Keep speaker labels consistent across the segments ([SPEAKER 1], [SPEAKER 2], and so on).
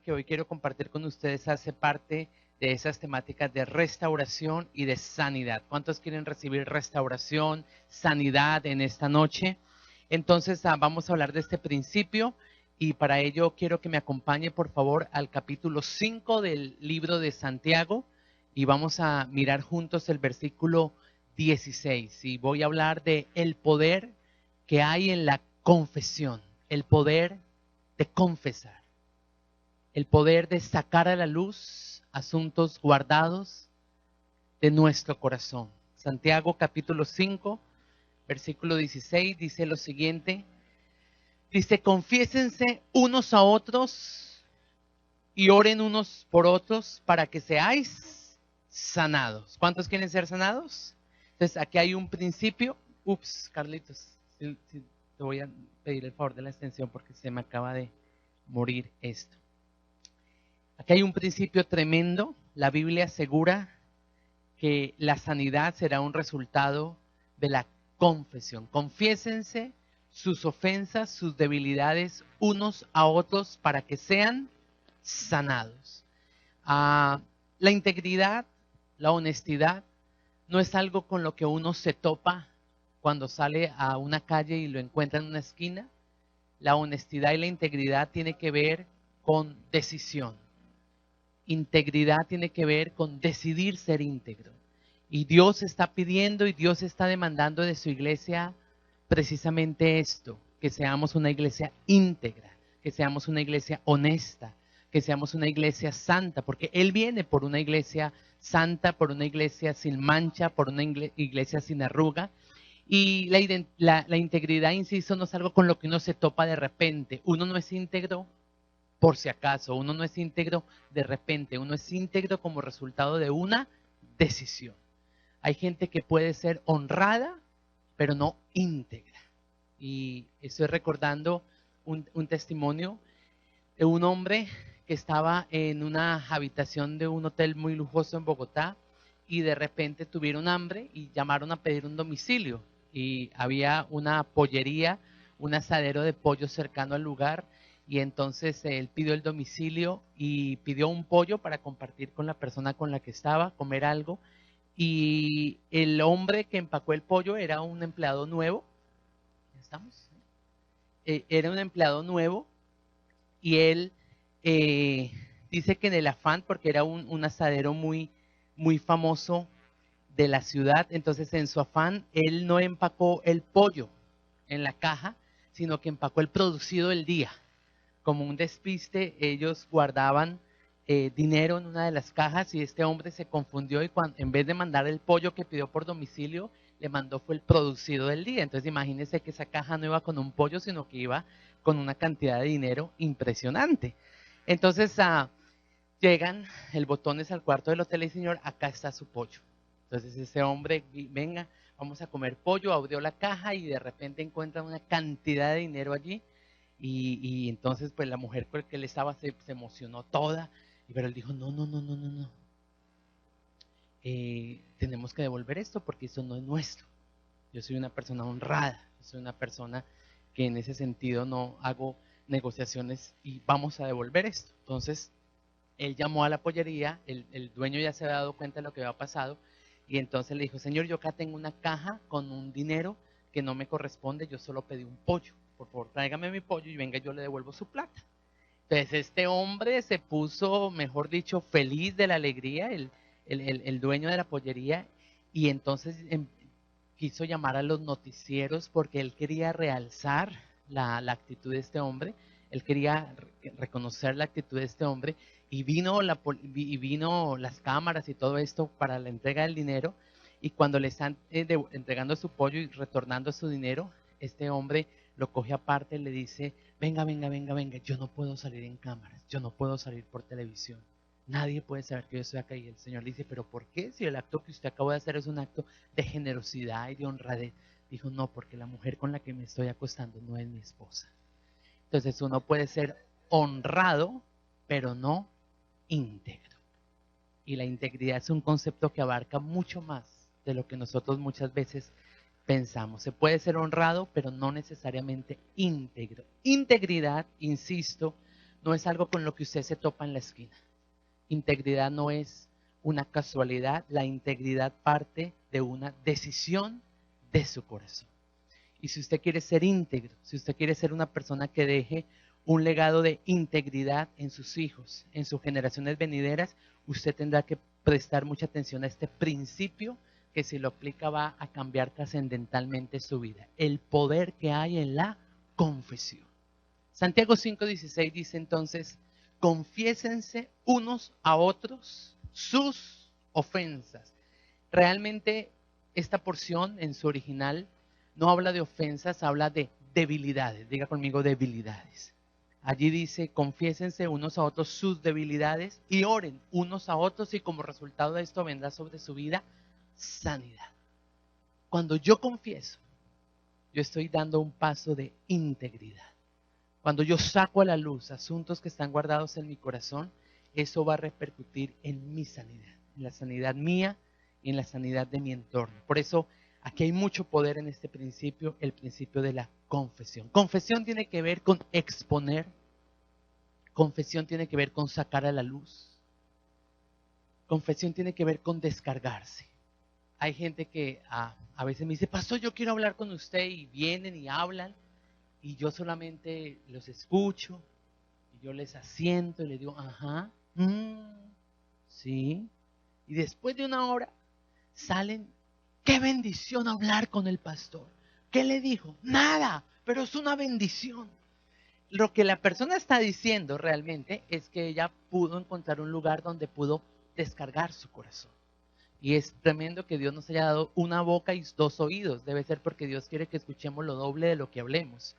[SPEAKER 1] que hoy quiero compartir con ustedes hace parte de esas temáticas de restauración y de sanidad. ¿Cuántos quieren recibir restauración, sanidad en esta noche? Entonces vamos a hablar de este principio y para ello quiero que me acompañe por favor al capítulo 5 del libro de Santiago y vamos a mirar juntos el versículo 16 y voy a hablar de el poder que hay en la confesión, el poder de confesar, el poder de sacar a la luz asuntos guardados de nuestro corazón. Santiago capítulo 5, versículo 16 dice lo siguiente, dice, confiésense unos a otros y oren unos por otros para que seáis sanados. ¿Cuántos quieren ser sanados? Entonces aquí hay un principio. Carlitos, te voy a pedir el favor de la extensión porque se me acaba de morir esto. Aquí hay un principio tremendo. La Biblia asegura que la sanidad será un resultado de la confesión. Confiésense sus ofensas, sus debilidades unos a otros para que sean sanados. La integridad, la honestidad, no es algo con lo que uno se topa cuando sale a una calle y lo encuentra en una esquina. La honestidad y la integridad tiene que ver con decisión. Integridad tiene que ver con decidir ser íntegro. Y Dios está pidiendo y Dios está demandando de su iglesia precisamente esto, que seamos una iglesia íntegra, que seamos una iglesia honesta, que seamos una iglesia santa, porque Él viene por una iglesia santa, por una iglesia sin mancha, por una iglesia sin arruga. Y la integridad, insisto, no es algo con lo que uno se topa de repente. Uno no es íntegro por si acaso, uno no es íntegro de repente, uno es íntegro como resultado de una decisión. Hay gente que puede ser honrada, pero no íntegra. Y estoy recordando un testimonio de un hombre que estaba en una habitación de un hotel muy lujoso en Bogotá y de repente tuvieron hambre y llamaron a pedir un domicilio. Y había una pollería, un asadero de pollo cercano al lugar. Y entonces él pidió el domicilio y pidió un pollo para compartir con la persona con la que estaba, comer algo. Y el hombre que empacó el pollo era un empleado nuevo. ¿Estamos? Era un empleado nuevo y él dice que en el afán, porque era un asadero muy, muy famoso de la ciudad, entonces en su afán él no empacó el pollo en la caja, sino que empacó el producido del día. Como un despiste, ellos guardaban dinero en una de las cajas y este hombre se confundió y en vez de mandar el pollo que pidió por domicilio, le mandó fue el producido del día. Entonces imagínense que esa caja no iba con un pollo, sino que iba con una cantidad de dinero impresionante. Entonces llegan, el botón es al cuarto del hotel y señor, acá está su pollo. Entonces ese hombre, venga, vamos a comer pollo, abrió la caja y de repente encuentra una cantidad de dinero allí. Y entonces pues la mujer con la que él estaba se emocionó toda, pero él dijo, no. Tenemos que devolver esto porque esto no es nuestro. Yo soy una persona honrada, yo soy una persona que en ese sentido no hago negociaciones y vamos a devolver esto. Entonces él llamó a la pollería, el dueño ya se había dado cuenta de lo que había pasado y entonces le dijo, señor, yo acá tengo una caja con un dinero que no me corresponde, yo solo pedí un pollo, por favor tráigame mi pollo y venga yo le devuelvo su plata. Entonces este hombre se puso, mejor dicho, feliz de la alegría, el dueño de la pollería, y entonces quiso llamar a los noticieros porque él quería realzar la actitud de este hombre, él quería reconocer la actitud de este hombre, y vino las cámaras y todo esto para la entrega del dinero, y cuando le están entregando su pollo y retornando su dinero, este hombre lo coge aparte y le dice, venga, yo no puedo salir en cámaras, yo no puedo salir por televisión, nadie puede saber que yo estoy acá. Y el Señor le dice, pero ¿por qué? Si el acto que usted acaba de hacer es un acto de generosidad y de honradez. Dijo, no, porque la mujer con la que me estoy acostando no es mi esposa. Entonces uno puede ser honrado, pero no íntegro. Y la integridad es un concepto que abarca mucho más de lo que nosotros muchas veces pensamos. Se puede ser honrado, pero no necesariamente íntegro. Integridad, insisto, no es algo con lo que usted se topa en la esquina. Integridad no es una casualidad, la integridad parte de una decisión de su corazón. Y si usted quiere ser íntegro, si usted quiere ser una persona que deje un legado de integridad en sus hijos, en sus generaciones venideras, usted tendrá que prestar mucha atención a este principio que si lo aplica va a cambiar trascendentalmente su vida. El poder que hay en la confesión. Santiago 5:16 dice entonces, confiésense unos a otros sus ofensas. Realmente esta porción en su original no habla de ofensas, habla de debilidades. Diga conmigo debilidades. Allí dice, confiésense unos a otros sus debilidades y oren unos a otros y como resultado de esto vendrá sobre su vida sanidad. Cuando yo confieso, yo estoy dando un paso de integridad. Cuando yo saco a la luz asuntos que están guardados en mi corazón, eso va a repercutir en mi sanidad, en la sanidad mía y en la sanidad de mi entorno. Por eso aquí hay mucho poder en este principio, el principio de la confesión. Confesión tiene que ver con exponer, confesión tiene que ver con sacar a la luz, confesión tiene que ver con descargarse. Hay gente que a veces me dice, pastor, yo quiero hablar con usted y vienen y hablan y yo solamente los escucho y yo les asiento y les digo, ajá, sí. Y después de una hora salen, qué bendición hablar con el pastor. ¿Qué le dijo? Nada, pero es una bendición. Lo que la persona está diciendo realmente es que ella pudo encontrar un lugar donde pudo descargar su corazón. Y es tremendo que Dios nos haya dado una boca y dos oídos. Debe ser porque Dios quiere que escuchemos lo doble de lo que hablemos.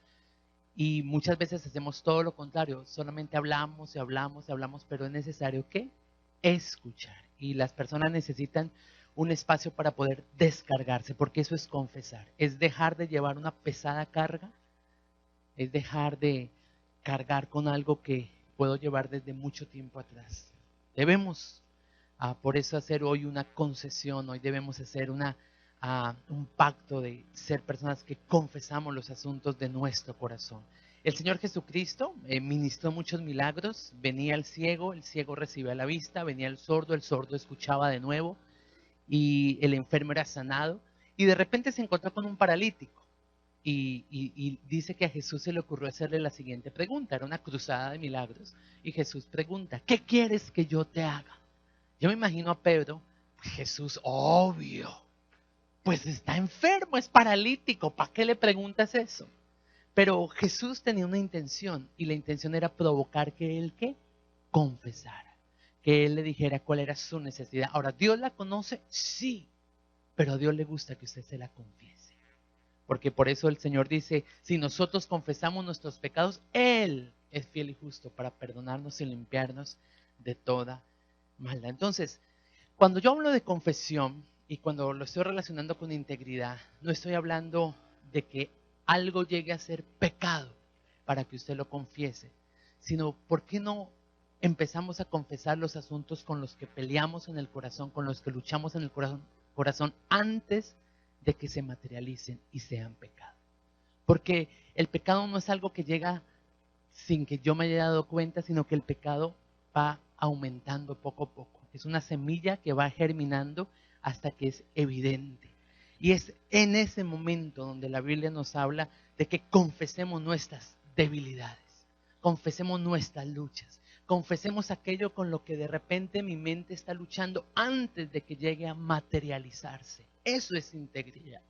[SPEAKER 1] Y muchas veces hacemos todo lo contrario. Solamente hablamos y hablamos y hablamos, pero es necesario ¿qué? Escuchar. Y las personas necesitan un espacio para poder descargarse, porque eso es confesar. Es dejar de llevar una pesada carga. Es dejar de cargar con algo que puedo llevar desde mucho tiempo atrás. Debemos por eso hacer hoy una concesión, hoy debemos hacer un pacto de ser personas que confesamos los asuntos de nuestro corazón. El Señor Jesucristo ministró muchos milagros, venía el ciego recibía la vista, venía el sordo escuchaba de nuevo y el enfermo era sanado y de repente se encontró con un paralítico y dice que a Jesús se le ocurrió hacerle la siguiente pregunta, era una cruzada de milagros y Jesús pregunta, ¿qué quieres que yo te haga? Yo me imagino a Pedro, Jesús, obvio, pues está enfermo, es paralítico, ¿para qué le preguntas eso? Pero Jesús tenía una intención y la intención era provocar que él ¿qué? Confesara, que él le dijera cuál era su necesidad. Ahora, ¿Dios la conoce? Sí, pero a Dios le gusta que usted se la confiese. Porque por eso el Señor dice, si nosotros confesamos nuestros pecados, Él es fiel y justo para perdonarnos y limpiarnos de toda maldad. Entonces, cuando yo hablo de confesión y cuando lo estoy relacionando con integridad, no estoy hablando de que algo llegue a ser pecado para que usted lo confiese, sino ¿por qué no empezamos a confesar los asuntos con los que peleamos en el corazón, con los que luchamos en el corazón antes de que se materialicen y sean pecado? Porque el pecado no es algo que llega sin que yo me haya dado cuenta, sino que el pecado va aumentando poco a poco. Es una semilla que va germinando hasta que es evidente. Y es en ese momento donde la Biblia nos habla de que confesemos nuestras debilidades, confesemos nuestras luchas, confesemos aquello con lo que de repente mi mente está luchando antes de que llegue a materializarse. Eso es integridad.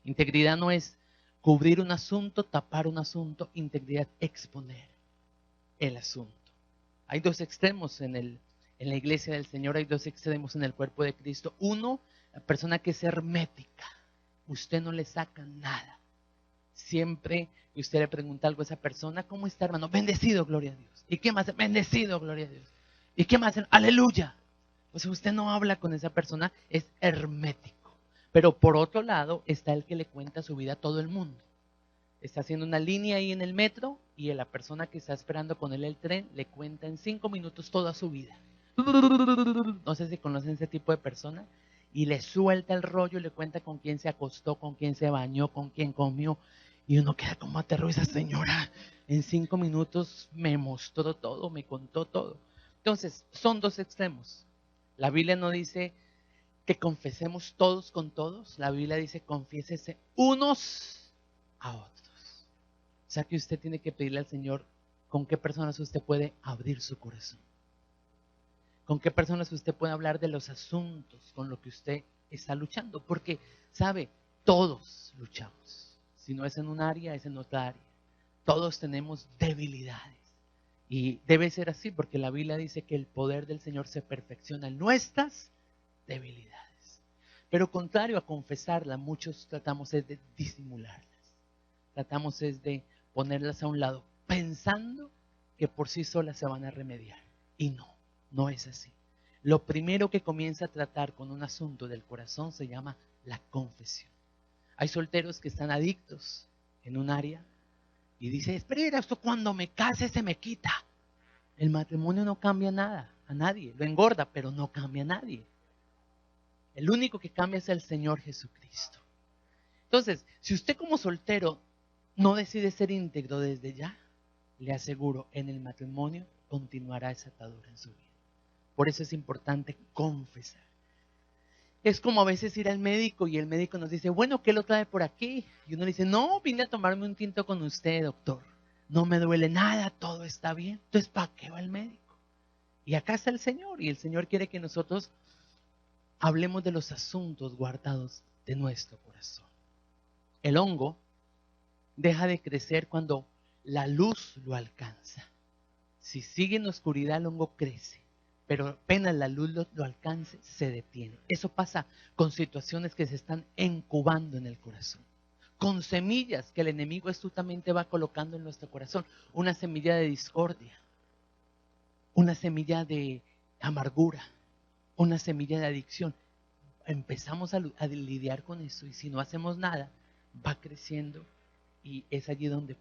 [SPEAKER 1] Integridad no es cubrir un asunto, tapar un asunto, integridad, exponer el asunto. Hay dos extremos en la iglesia del Señor, hay dos extremos en el cuerpo de Cristo. Uno, la persona que es hermética, usted no le saca nada. Siempre que usted le pregunta algo a esa persona, ¿cómo está, hermano? Bendecido, gloria a Dios. ¿Y qué más? Bendecido, gloria a Dios. ¿Y qué más? Aleluya. O sea, usted no habla con esa persona, es hermético. Pero por otro lado está el que le cuenta su vida a todo el mundo. Está haciendo una línea ahí en el metro y a la persona que está esperando con él el tren le cuenta en 5 minutos toda su vida. No sé si conocen ese tipo de persona. Y le suelta el rollo y le cuenta con quién se acostó, con quién se bañó, con quién comió. Y uno queda como aterrorizado, señora, En 5 minutos me mostró todo, me contó todo. Entonces, son dos extremos. La Biblia no dice que confesemos todos con todos. La Biblia dice confiésese unos a otros. O sea que usted tiene que pedirle al Señor con qué personas usted puede abrir su corazón. Con qué personas usted puede hablar de los asuntos con los que usted está luchando. Porque, ¿sabe? Todos luchamos. Si no es en un área, es en otra área. Todos tenemos debilidades. Y debe ser así porque la Biblia dice que el poder del Señor se perfecciona en nuestras debilidades. Pero contrario a confesarlas, muchos tratamos es de disimularlas. Tratamos es de ponerlas a un lado, pensando que por sí solas se van a remediar. Y no, no es así. Lo primero que comienza a tratar con un asunto del corazón se llama la confesión. Hay solteros que están adictos en un área y dice, espera, esto cuando me case se me quita. El matrimonio no cambia nada, a nadie. Lo engorda, pero no cambia a nadie. El único que cambia es el Señor Jesucristo. Entonces, si usted como soltero no decide ser íntegro desde ya, le aseguro, en el matrimonio continuará esa atadura en su vida. Por eso es importante confesar. Es como a veces ir al médico y el médico nos dice, bueno, ¿qué lo trae por aquí? Y uno le dice, no, vine a tomarme un tinto con usted, doctor. No me duele nada, todo está bien. Entonces, ¿para qué va el médico? Y acá está el Señor, y el Señor quiere que nosotros hablemos de los asuntos guardados de nuestro corazón. El hongo deja de crecer cuando la luz lo alcanza. Si sigue en la oscuridad, el hongo crece. Pero apenas la luz lo alcance, se detiene. Eso pasa con situaciones que se están incubando en el corazón. Con semillas que el enemigo astutamente va colocando en nuestro corazón. Una semilla de discordia. Una semilla de amargura. Una semilla de adicción. Empezamos a lidiar con eso y si no hacemos nada, va creciendo y es allí donde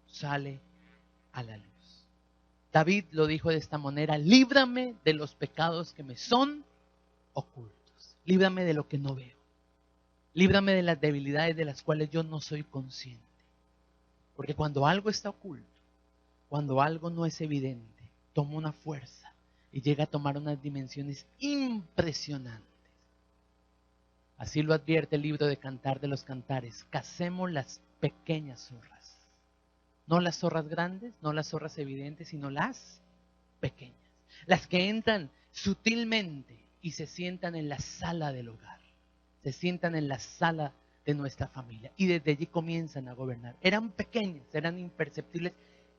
[SPEAKER 1] sale a la luz. David lo dijo de esta manera, líbrame de los pecados que me son ocultos, líbrame de lo que no veo, líbrame de las debilidades de las cuales yo no soy consciente. Porque cuando algo está oculto, cuando algo no es evidente, toma una fuerza y llega a tomar unas dimensiones impresionantes. Así lo advierte el libro de Cantar de los Cantares, cacemos las pequeñas zorras. No las zorras grandes, no las zorras evidentes, sino las pequeñas. Las que entran sutilmente y se sientan en la sala del hogar. Se sientan en la sala de nuestra familia. Y desde allí comienzan a gobernar. Eran pequeñas, eran imperceptibles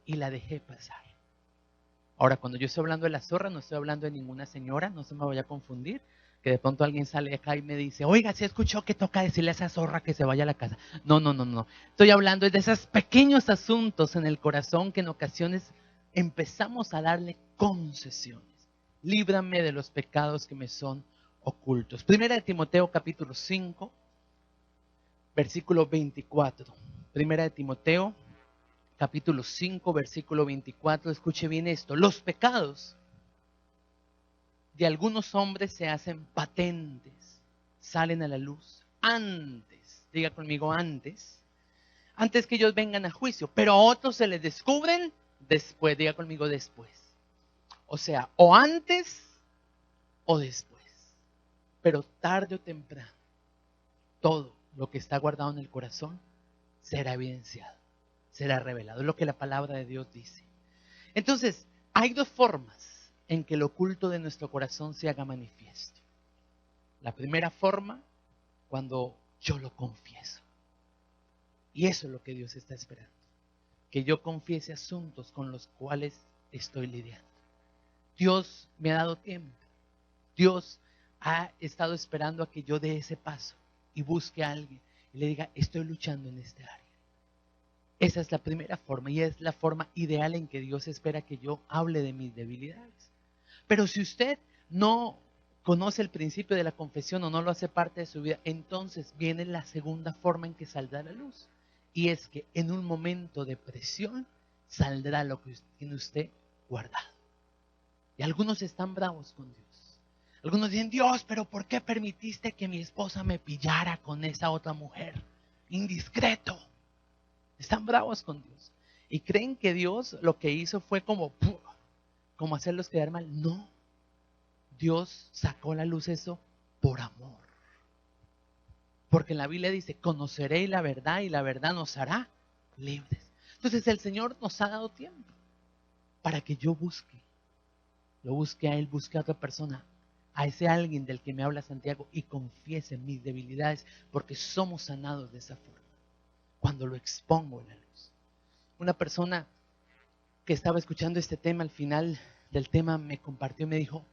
[SPEAKER 1] y la dejé pasar. Ahora, cuando yo estoy hablando de la zorra, no estoy hablando de ninguna señora, no se me vaya a confundir. Que de pronto alguien sale acá y me dice, oiga, ¿se escuchó que toca decirle a esa zorra que se vaya a la casa? No, no, no, no. Estoy hablando de esos pequeños asuntos en el corazón que en ocasiones empezamos a darle concesiones. Líbrame de los pecados que me son ocultos. Primera de Timoteo capítulo 5, versículo 24. Primera de Timoteo capítulo 5, versículo 24. Escuche bien esto. Los pecados de algunos hombres se hacen patentes, salen a la luz antes, diga conmigo antes que ellos vengan a juicio, pero a otros se les descubren después, diga conmigo después. O sea, o antes o después, pero tarde o temprano, todo lo que está guardado en el corazón será evidenciado, será revelado, es lo que la palabra de Dios dice. Entonces, hay dos formas en que lo oculto de nuestro corazón se haga manifiesto. La primera forma, cuando yo lo confieso. Y eso es lo que Dios está esperando. Que yo confiese asuntos con los cuales estoy lidiando. Dios me ha dado tiempo. Dios ha estado esperando a que yo dé ese paso y busque a alguien y le diga, estoy luchando en este área. Esa es la primera forma y es la forma ideal en que Dios espera que yo hable de mis debilidades. Pero si usted no conoce el principio de la confesión o no lo hace parte de su vida, entonces viene la segunda forma en que saldrá a la luz. Y es que en un momento de presión saldrá lo que tiene usted guardado. Y algunos están bravos con Dios. Algunos dicen, Dios, pero ¿por qué permitiste que mi esposa me pillara con esa otra mujer? Indiscreto. Están bravos con Dios. Y creen que Dios lo que hizo fue como, ¡pum!, como hacerlos quedar mal. No, Dios sacó a la luz eso por amor. Porque la Biblia dice, conoceréis la verdad y la verdad nos hará libres. Entonces el Señor nos ha dado tiempo para que yo busque, lo busque a Él, busque a otra persona, a ese alguien del que me habla Santiago y confiese mis debilidades, porque somos sanados de esa forma, cuando lo expongo en la luz. Una persona que estaba escuchando este tema, al final del tema me compartió y me dijo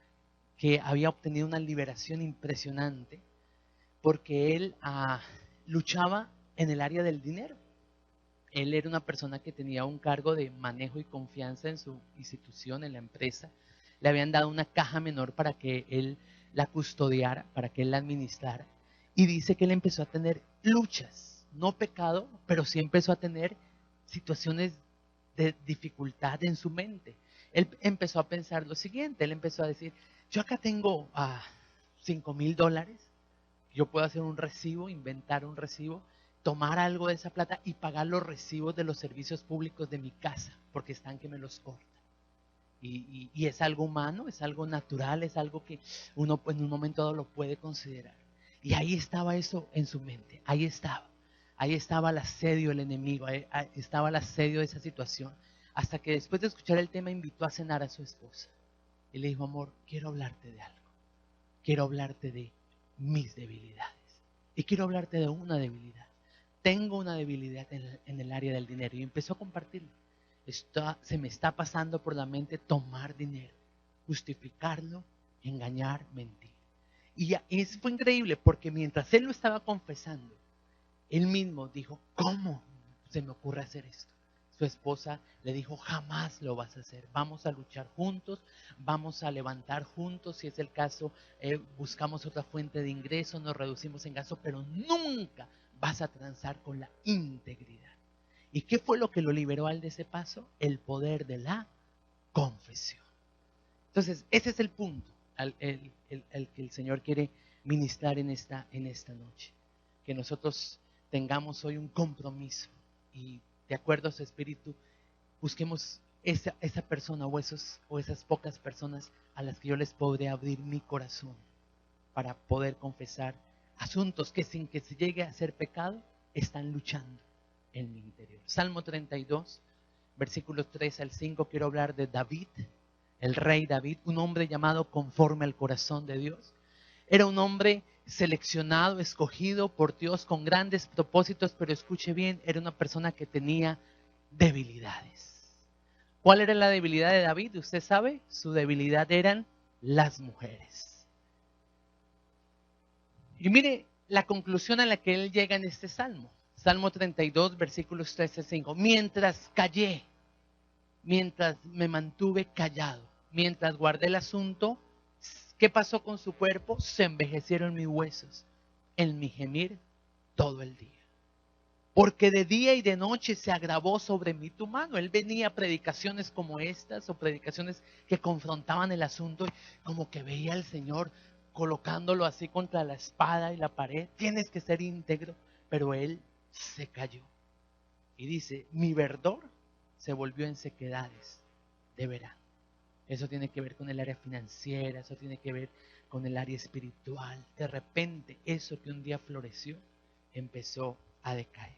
[SPEAKER 1] que había obtenido una liberación impresionante porque él luchaba en el área del dinero. Él era una persona que tenía un cargo de manejo y confianza en su institución, en la empresa. Le habían dado una caja menor para que él la custodiara, para que él la administrara. Y dice que él empezó a tener luchas, no pecado, pero sí empezó a tener situaciones de dificultad en su mente. Él empezó a pensar lo siguiente, él empezó a decir, yo acá tengo $5,000, yo puedo hacer un recibo, inventar un recibo, tomar algo de esa plata y pagar los recibos de los servicios públicos de mi casa, porque están que me los cortan. Y es algo humano, es algo natural, es algo que uno pues, en un momento dado lo puede considerar. Y ahí estaba eso en su mente, ahí estaba el asedio del enemigo, ahí estaba el asedio de esa situación. Hasta que después de escuchar el tema invitó a cenar a su esposa. Y le dijo, amor, quiero hablarte de algo, quiero hablarte de mis debilidades. Y quiero hablarte de una debilidad. Tengo una debilidad en el área del dinero. Y empezó a compartirlo. Se me está pasando por la mente tomar dinero, justificarlo, engañar, mentir. Y eso fue increíble porque mientras él lo estaba confesando, él mismo dijo, ¿cómo se me ocurre hacer esto? Su esposa le dijo, jamás lo vas a hacer, vamos a luchar juntos, vamos a levantar juntos, si es el caso, buscamos otra fuente de ingreso, nos reducimos en gasto, pero nunca vas a transar con la integridad. ¿Y qué fue lo que lo liberó al de ese paso? El poder de la confesión. Entonces, ese es el punto el que el Señor quiere ministrar en esta noche. Que nosotros tengamos hoy un compromiso y de acuerdo a su espíritu busquemos esa persona o esas pocas personas a las que yo les podré abrir mi corazón para poder confesar asuntos que sin que se llegue a ser pecado están luchando en mi interior. Salmo 32, versículos 3 al 5, quiero hablar de David, el rey David, un hombre llamado conforme al corazón de Dios. Era un hombre seleccionado, escogido por Dios con grandes propósitos, pero escuche bien, era una persona que tenía debilidades. ¿Cuál era la debilidad de David? Usted sabe, su debilidad eran las mujeres. Y mire la conclusión a la que él llega en este salmo. Salmo 32, versículos 3 al 5. Mientras callé, mientras me mantuve callado, mientras guardé el asunto, ¿qué pasó con su cuerpo? Se envejecieron mis huesos en mi gemir todo el día. Porque de día y de noche se agravó sobre mí tu mano. Él venía a predicaciones como estas o predicaciones que confrontaban el asunto y como que veía al Señor colocándolo así contra la espada y la pared. Tienes que ser íntegro. Pero él se cayó. Y dice, mi verdor se volvió en sequedades de verano. Eso tiene que ver con el área financiera, eso tiene que ver con el área espiritual. De repente, eso que un día floreció, empezó a decaer.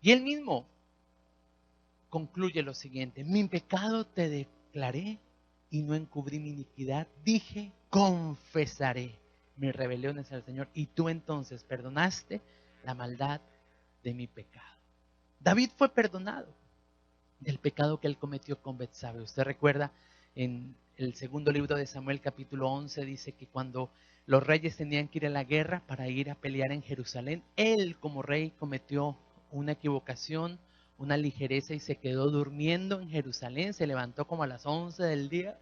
[SPEAKER 1] Y él mismo concluye lo siguiente, mi pecado te declaré y no encubrí mi iniquidad. Dije, confesaré mis rebeliones al Señor y tú entonces perdonaste la maldad de mi pecado. David fue perdonado del pecado que él cometió con Betsabe. Usted recuerda en el segundo libro de Samuel capítulo 11 dice que cuando los reyes tenían que ir a la guerra para ir a pelear en Jerusalén, él como rey cometió una equivocación, una ligereza y se quedó durmiendo en Jerusalén. Se levantó como a las 11 del día,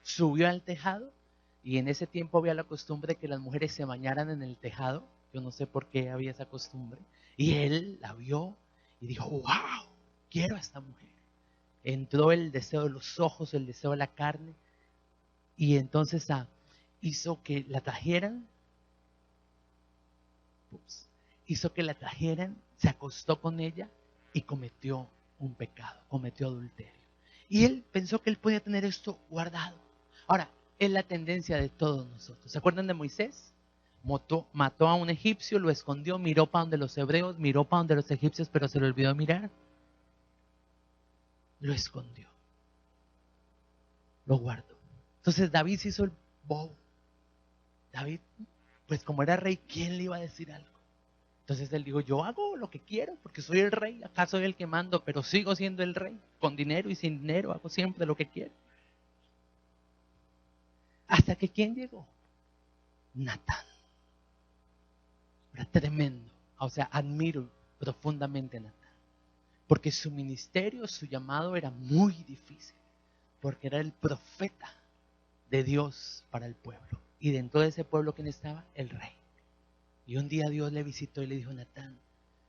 [SPEAKER 1] subió al tejado y en ese tiempo había la costumbre de que las mujeres se bañaran en el tejado. Yo no sé por qué había esa costumbre. Y él la vio y dijo, wow, quiero a esta mujer. Entró el deseo de los ojos, el deseo de la carne. Y entonces hizo que la trajeran. Se acostó con ella y cometió un pecado, cometió adulterio. Y él pensó que él podía tener esto guardado. Ahora, es la tendencia de todos nosotros. ¿Se acuerdan de Moisés? Mató a un egipcio, lo escondió, miró para donde los hebreos, miró para donde los egipcios, pero se le olvidó mirar. Lo escondió, lo guardó. Entonces David se hizo el bobo. David, pues como era rey, ¿quién le iba a decir algo? Entonces él dijo, yo hago lo que quiero porque soy el rey, acá soy el que mando, pero sigo siendo el rey, con dinero y sin dinero, hago siempre lo que quiero. Hasta que ¿quién llegó? Natán. Era tremendo, o sea, admiro profundamente a Natán, porque su ministerio, su llamado era muy difícil, porque era el profeta de Dios para el pueblo, y dentro de ese pueblo, ¿quién estaba? El rey. Y un día Dios le visitó y le dijo, Natán,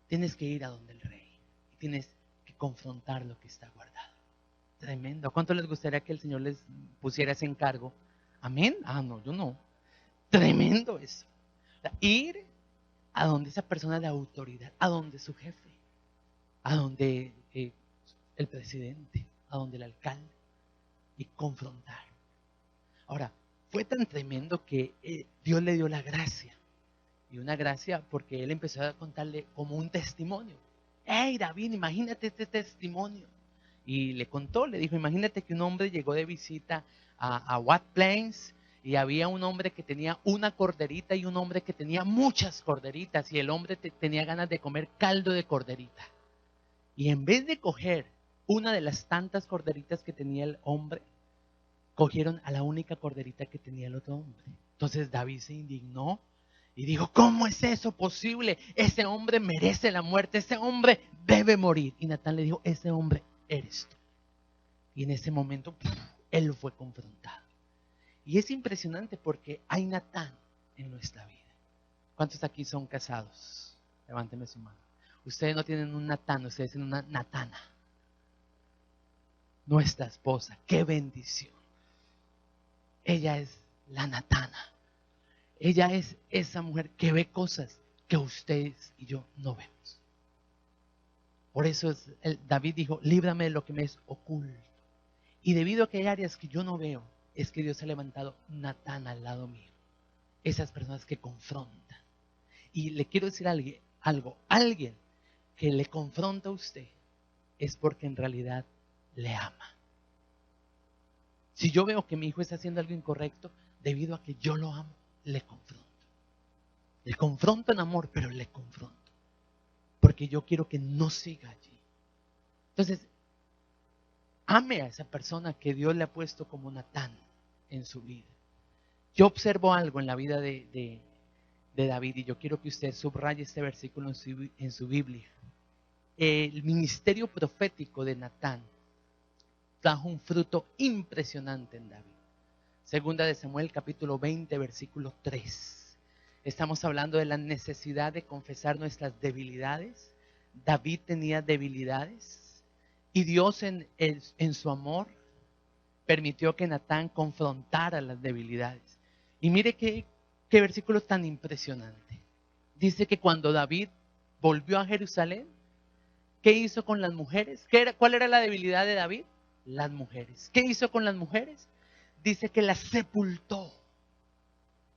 [SPEAKER 1] tienes que ir a donde el rey y tienes que confrontar lo que está guardado. Tremendo. ¿A cuánto les gustaría que el Señor les pusiera ese encargo? ¿Amén? Ah, no, yo no. Tremendo eso. O sea, ir a donde esa persona de autoridad, a donde su jefe, a donde el presidente, a donde el alcalde, y confrontar. Ahora, fue tan tremendo que Dios le dio la gracia. Y una gracia porque él empezó a contarle como un testimonio. Hey David, imagínate este testimonio. Y le contó, le dijo, imagínate que un hombre llegó de visita a White Plains y había un hombre que tenía una corderita y un hombre que tenía muchas corderitas y el hombre tenía ganas de comer caldo de corderita. Y en vez de coger una de las tantas corderitas que tenía el hombre, cogieron a la única corderita que tenía el otro hombre. Entonces David se indignó y dijo, ¿cómo es eso posible? Ese hombre merece la muerte, ese hombre debe morir. Y Natán le dijo, ese hombre eres tú. Y en ese momento, él fue confrontado. Y es impresionante porque hay Natán en nuestra vida. ¿Cuántos aquí son casados? Levánteme su mano. Ustedes no tienen un Natán, ustedes tienen una Natana. Nuestra esposa, qué bendición. Ella es la Natana. Ella es esa mujer que ve cosas que ustedes y yo no vemos. Por eso David dijo, líbrame de lo que me es oculto. Y debido a que hay áreas que yo no veo, es que Dios ha levantado Natán al lado mío. Esas personas que confrontan. Y le quiero decir algo, alguien que le confronta a usted es porque en realidad le ama. Si yo veo que mi hijo está haciendo algo incorrecto, debido a que yo lo amo, le confronto. Le confronto en amor, pero le confronto. Porque yo quiero que no siga allí. Entonces, ame a esa persona que Dios le ha puesto como Natán en su vida. Yo observo algo en la vida de David y yo quiero que usted subraye este versículo en su Biblia. El ministerio profético de Natán trajo un fruto impresionante en David. Segunda de Samuel, capítulo 20, versículo 3. Estamos hablando de la necesidad de confesar nuestras debilidades. David tenía debilidades y Dios en su amor permitió que Natán confrontara las debilidades. Y mire qué versículo tan impresionante. Dice que cuando David volvió a Jerusalén, ¿qué hizo con las mujeres? ¿Cuál era la debilidad de David? Las mujeres. ¿Qué hizo con las mujeres? Dice que las sepultó.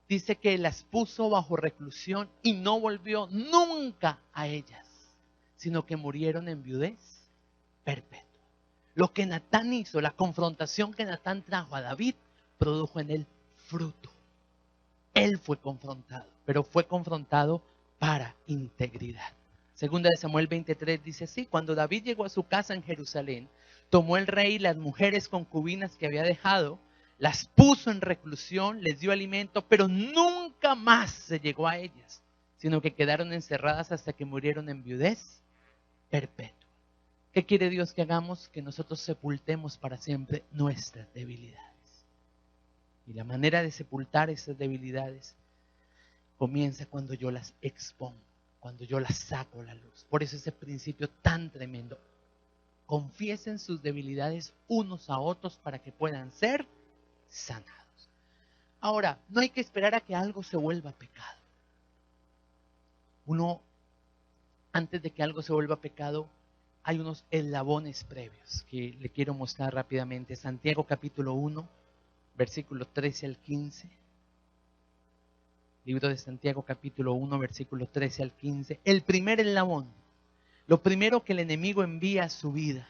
[SPEAKER 1] Dice que las puso bajo reclusión y no volvió nunca a ellas, sino que murieron en viudez perpetua. Lo que Natán hizo, la confrontación que Natán trajo a David, produjo en él fruto. Él fue confrontado, pero fue confrontado para integridad. Segunda de Samuel 23 dice así, cuando David llegó a su casa en Jerusalén, tomó el rey las mujeres concubinas que había dejado, las puso en reclusión, les dio alimento, pero nunca más se llegó a ellas, sino que quedaron encerradas hasta que murieron en viudez perpetua. ¿Qué quiere Dios que hagamos? Que nosotros sepultemos para siempre nuestras debilidades. Y la manera de sepultar esas debilidades comienza cuando yo las expongo, cuando yo las saco a la luz. Por eso ese principio tan tremendo. Confiesen sus debilidades unos a otros para que puedan ser sanados. Ahora, no hay que esperar a que algo se vuelva pecado. Uno, antes de que algo se vuelva pecado, hay unos eslabones previos que le quiero mostrar rápidamente. Santiago capítulo 1, versículos 13 al 15. Libro de Santiago capítulo 1, versículos 13 al 15. El primer eslabón, lo primero que el enemigo envía a su vida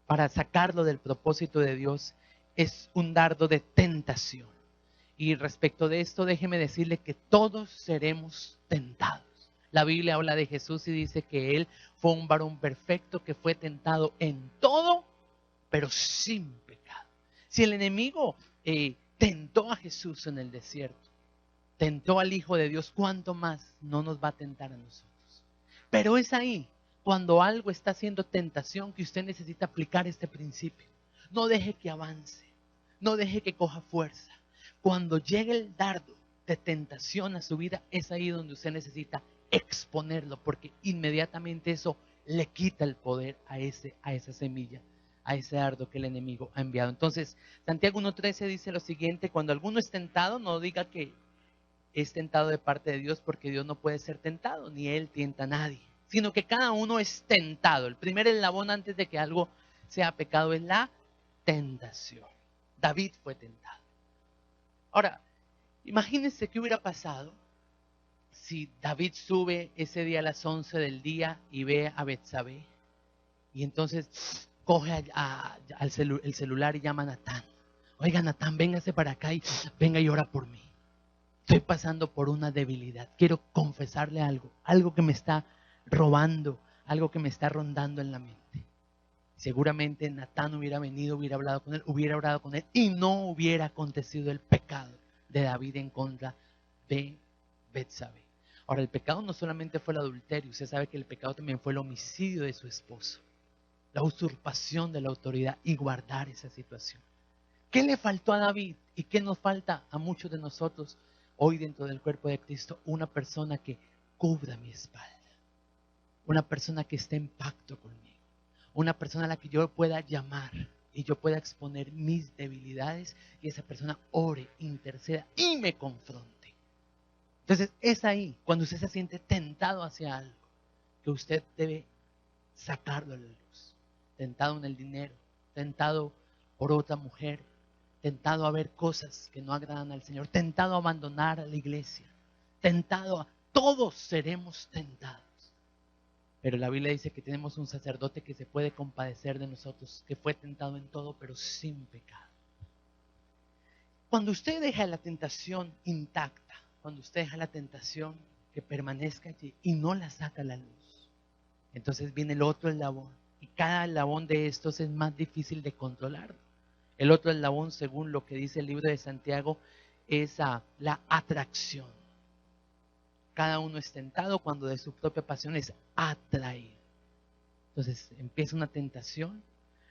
[SPEAKER 1] para sacarlo del propósito de Dios, es un dardo de tentación. Y respecto de esto, déjeme decirle que todos seremos tentados. La Biblia habla de Jesús y dice que Él fue un varón perfecto que fue tentado en todo, pero sin pecado. Si el enemigo tentó a Jesús en el desierto, tentó al Hijo de Dios, ¿cuánto más no nos va a tentar a nosotros? Pero es ahí, cuando algo está haciendo tentación, que usted necesita aplicar este principio. No deje que avance, no deje que coja fuerza. Cuando llegue el dardo de tentación a su vida, es ahí donde usted necesita exponerlo, porque inmediatamente eso le quita el poder a esa semilla, a ese dardo que el enemigo ha enviado. Entonces, Santiago 1:13 dice lo siguiente: cuando alguno es tentado, no diga que es tentado de parte de Dios, porque Dios no puede ser tentado, ni Él tienta a nadie, sino que cada uno es tentado. El primer eslabón antes de que algo sea pecado es la tentación. David fue tentado. Ahora, imagínense qué hubiera pasado si David sube ese día a las 11 del día y ve a Betsabé, y entonces coge el celular y llama a Natán. Oiga, Natán, véngase para acá y venga y ora por mí. Estoy pasando por una debilidad. Quiero confesarle algo que me está robando, algo que me está rondando en la mente. Seguramente Natán hubiera venido, hubiera hablado con él, hubiera orado con él y no hubiera acontecido el pecado de David en contra de Betsabé. Ahora, el pecado no solamente fue el adulterio, usted sabe que el pecado también fue el homicidio de su esposo, la usurpación de la autoridad y guardar esa situación. ¿Qué le faltó a David y qué nos falta a muchos de nosotros hoy dentro del cuerpo de Cristo? Una persona que cubra mi espalda, una persona que esté en pacto conmigo, una persona a la que yo pueda llamar y yo pueda exponer mis debilidades y esa persona ore, interceda y me confronte. Entonces es ahí cuando usted se siente tentado hacia algo que usted debe sacarlo a la luz. Tentado en el dinero, tentado por otra mujer, tentado a ver cosas que no agradan al Señor, tentado a abandonar a la iglesia, tentado a... Todos seremos tentados. Pero la Biblia dice que tenemos un sacerdote que se puede compadecer de nosotros, que fue tentado en todo, pero sin pecado. Cuando usted deja la tentación intacta, cuando usted deja la tentación que permanezca allí y no la saca a la luz, entonces viene el otro eslabón. Y cada eslabón de estos es más difícil de controlar. El otro eslabón, según lo que dice el libro de Santiago, es la atracción. Cada uno es tentado cuando de su propia pasión es atraído. Entonces empieza una tentación,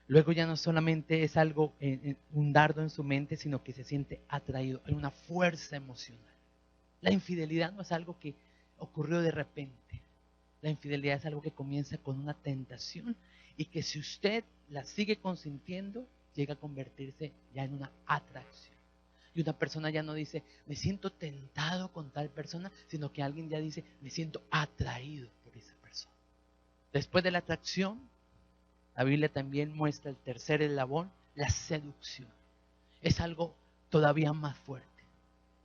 [SPEAKER 1] luego ya no solamente es algo, un dardo en su mente, sino que se siente atraído. Hay una fuerza emocional. La infidelidad no es algo que ocurrió de repente. La infidelidad es algo que comienza con una tentación y que si usted la sigue consintiendo, llega a convertirse ya en una atracción. Y una persona ya no dice, me siento tentado con tal persona, sino que alguien ya dice, me siento atraído por esa persona. Después de la atracción, la Biblia también muestra el tercer eslabón, la seducción. Es algo todavía más fuerte.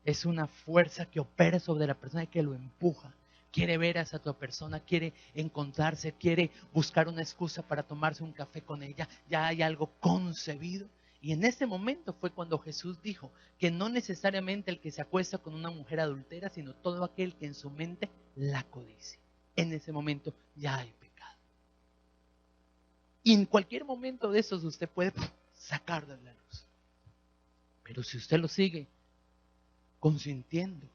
[SPEAKER 1] Es una fuerza que opera sobre la persona y que lo empuja. Quiere ver a esa otra persona, quiere encontrarse, quiere buscar una excusa para tomarse un café con ella. Ya hay algo concebido. Y en ese momento fue cuando Jesús dijo que no necesariamente el que se acuesta con una mujer adultera, sino todo aquel que en su mente la codicia. En ese momento ya hay pecado. Y en cualquier momento de esos usted puede sacarlo de la luz. Pero si usted lo sigue consintiendo,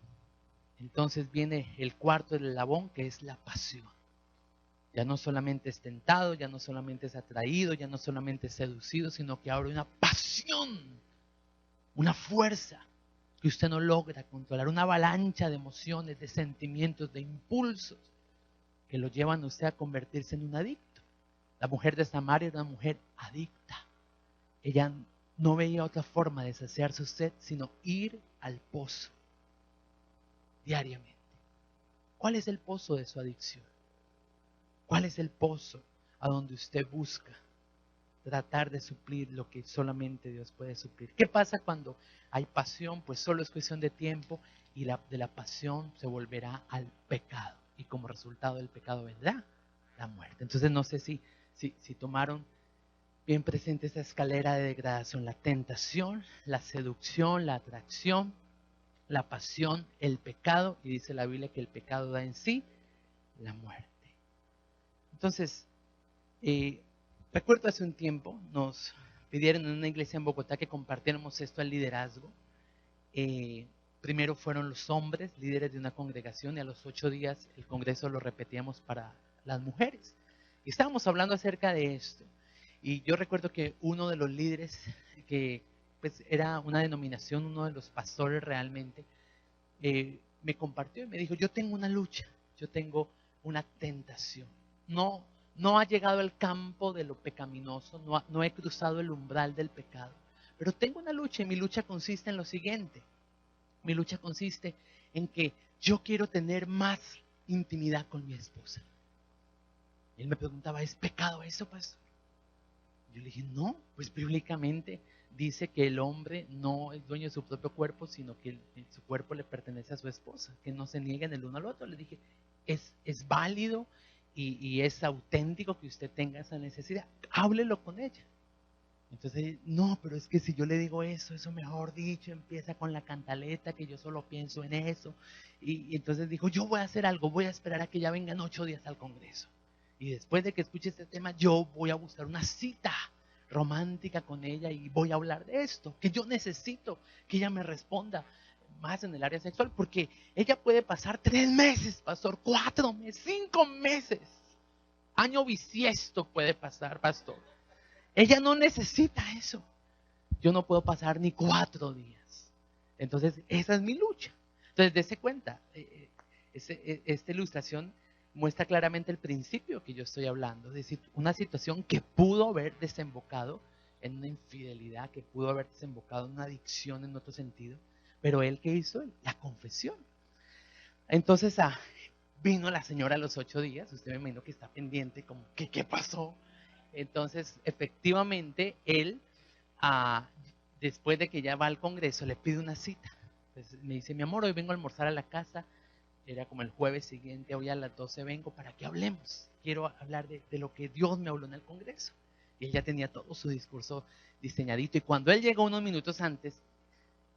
[SPEAKER 1] entonces viene el cuarto eslabón, que es la pasión. Ya no solamente es tentado, ya no solamente es atraído, ya no solamente es seducido, sino que ahora hay una pasión, una fuerza que usted no logra controlar, una avalancha de emociones, de sentimientos, de impulsos que lo llevan a usted a convertirse en un adicto. La mujer de Samaria era una mujer adicta. Ella no veía otra forma de saciar su sed sino ir al pozo diariamente. ¿Cuál es el pozo de su adicción? ¿Cuál es el pozo a donde usted busca tratar de suplir lo que solamente Dios puede suplir. ¿Qué pasa cuando hay pasión? Pues solo es cuestión de tiempo y de la pasión se volverá al pecado. Y como resultado del pecado vendrá la muerte. Entonces no sé si tomaron bien presente esa escalera de degradación: la tentación, la seducción, la atracción, la pasión, el pecado, y dice la Biblia que el pecado da en sí la muerte. Entonces, recuerdo hace un tiempo nos pidieron en una iglesia en Bogotá que compartiéramos esto al liderazgo. Primero fueron los hombres, líderes de una congregación, y a los 8 días el congreso lo repetíamos para las mujeres. Y estábamos hablando acerca de esto. Y yo recuerdo que uno de los líderes, que pues era una denominación, uno de los pastores realmente, me compartió y me dijo: yo tengo una lucha, yo tengo una tentación. No ha llegado al campo de lo pecaminoso, no he cruzado el umbral del pecado, pero tengo una lucha, y mi lucha consiste en lo siguiente. Mi lucha consiste en que yo quiero tener más intimidad con mi esposa. Y él me preguntaba: ¿es pecado eso, pastor? Yo le dije: no, pues bíblicamente dice que el hombre no es dueño de su propio cuerpo, sino que su cuerpo le pertenece a su esposa, que no se nieguen el uno al otro. Le dije: es válido y es auténtico que usted tenga esa necesidad, háblelo con ella. Entonces, no, pero es que si yo le digo eso mejor dicho, empieza con la cantaleta, que yo solo pienso en eso. Y entonces dijo: yo voy a hacer algo, voy a esperar a que ya vengan 8 días al Congreso. Y después de que escuche este tema, yo voy a buscar una cita romántica con ella y voy a hablar de esto, que yo necesito que ella me responda más en el área sexual, porque ella puede pasar 3 meses, pastor, 4 meses, 5 meses, año bisiesto puede pasar, pastor. Ella no necesita eso. Yo no puedo pasar ni 4 días. Entonces, esa es mi lucha. Entonces, dése cuenta, esta ilustración muestra claramente el principio que yo estoy hablando. Es decir, una situación que pudo haber desembocado en una infidelidad, que pudo haber desembocado en una adicción en otro sentido. Pero él, ¿qué hizo? La confesión. Entonces, vino la señora a los 8 días. Usted me imagino que está pendiente, como, ¿qué pasó? Entonces, efectivamente, él, después de que ya va al Congreso, le pide una cita. Entonces, me dice: mi amor, hoy vengo a almorzar a la casa. Era como el jueves siguiente, hoy a las 12 vengo para que hablemos. Quiero hablar de lo que Dios me habló en el Congreso. Y él ya tenía todo su discurso diseñadito. Y cuando él llegó unos minutos antes,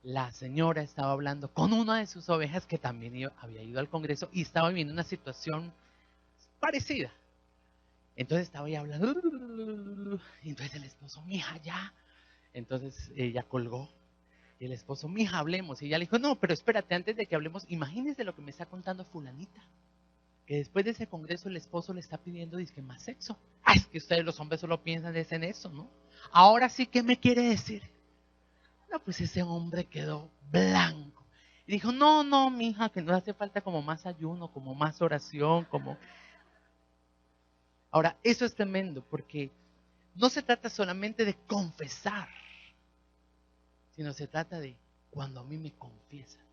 [SPEAKER 1] la señora estaba hablando con una de sus ovejas que también había ido al Congreso y estaba viviendo una situación parecida. Entonces estaba ella hablando, y entonces el esposo: mija, ya. Entonces ella colgó, y el esposo: mija, hablemos. Y ella le dijo: no, pero espérate, antes de que hablemos, imagínese lo que me está contando fulanita, que después de ese congreso el esposo le está pidiendo dizque más sexo. Es que ustedes los hombres solo piensan en eso, ¿no? Ahora sí, ¿qué me quiere decir? No, pues ese hombre quedó blanco. Y dijo: no, mija, que no hace falta como más ayuno, como más oración, como... Ahora, eso es tremendo, porque no se trata solamente de confesar, sino se trata de cuando a mí me confiesan.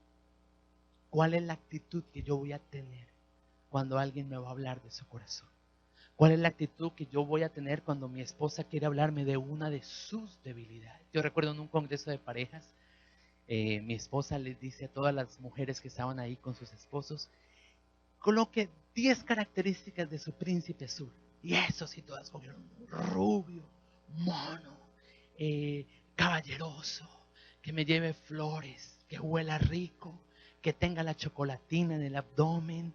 [SPEAKER 1] ¿Cuál es la actitud que yo voy a tener cuando alguien me va a hablar de su corazón? ¿Cuál es la actitud que yo voy a tener cuando mi esposa quiere hablarme de una de sus debilidades? Yo recuerdo en un congreso de parejas, mi esposa les dice a todas las mujeres que estaban ahí con sus esposos: coloque 10 características de su príncipe azul. Y eso sí, todas cogieron: rubio, mono, caballeroso, que me lleve flores, que huela rico, que tenga la chocolatina en el abdomen,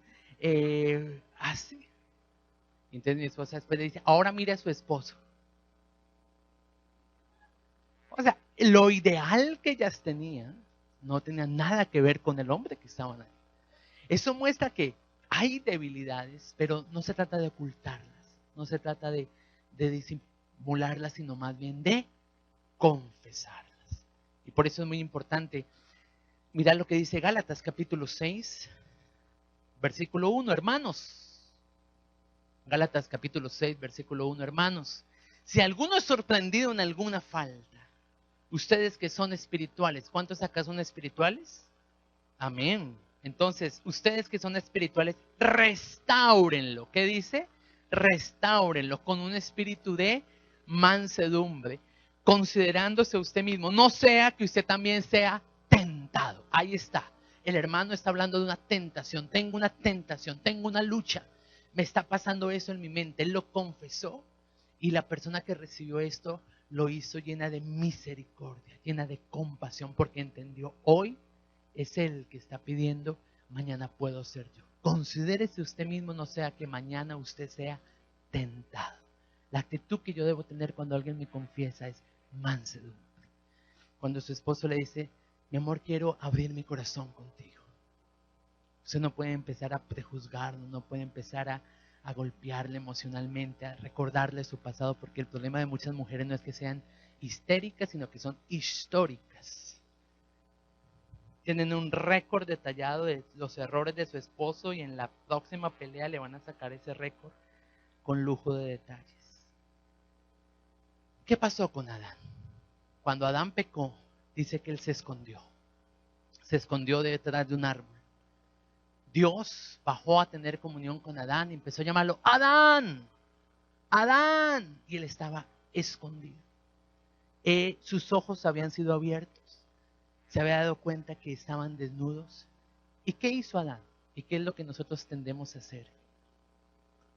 [SPEAKER 1] así. Entonces mi esposa después le dice: ahora mire a su esposo. O sea, lo ideal que ellas tenían no tenía nada que ver con el hombre que estaban ahí. Eso muestra que hay debilidades, pero no se trata de ocultarlas, no se trata de disimularlas, sino más bien de confesarlas. Y por eso es muy importante mirar lo que dice Gálatas capítulo 6, versículo 1, hermanos. Gálatas capítulo 6, versículo 1, hermanos. Si alguno es sorprendido en alguna falta, ustedes que son espirituales, ¿cuántos acá son espirituales? Amén. Entonces, ustedes que son espirituales, restáurenlo. ¿Qué dice? restáurenlo con un espíritu de mansedumbre, considerándose usted mismo. No sea que usted también sea tentado. Ahí está. El hermano está hablando de una tentación. Tengo una tentación, tengo una lucha. Me está pasando eso en mi mente. Él lo confesó y la persona que recibió esto lo hizo llena de misericordia, llena de compasión, porque entendió, hoy es él el que está pidiendo, mañana puedo ser yo. Considérese usted mismo, no sea que mañana usted sea tentado. La actitud que yo debo tener cuando alguien me confiesa es mansedumbre. Cuando su esposo le dice, mi amor, quiero abrir mi corazón contigo. Usted no puede empezar a prejuzgarlo, no puede empezar a golpearle emocionalmente, a recordarle su pasado, porque el problema de muchas mujeres no es que sean histéricas, sino que son históricas. Tienen un récord detallado de los errores de su esposo y en la próxima pelea le van a sacar ese récord con lujo de detalles. ¿Qué pasó con Adán? Cuando Adán pecó, dice que él se escondió. Se escondió detrás de un árbol. Dios bajó a tener comunión con Adán y empezó a llamarlo, Adán, Adán. Y él estaba escondido. Sus ojos habían sido abiertos. Se había dado cuenta que estaban desnudos. ¿Y qué hizo Adán? ¿Y qué es lo que nosotros tendemos a hacer?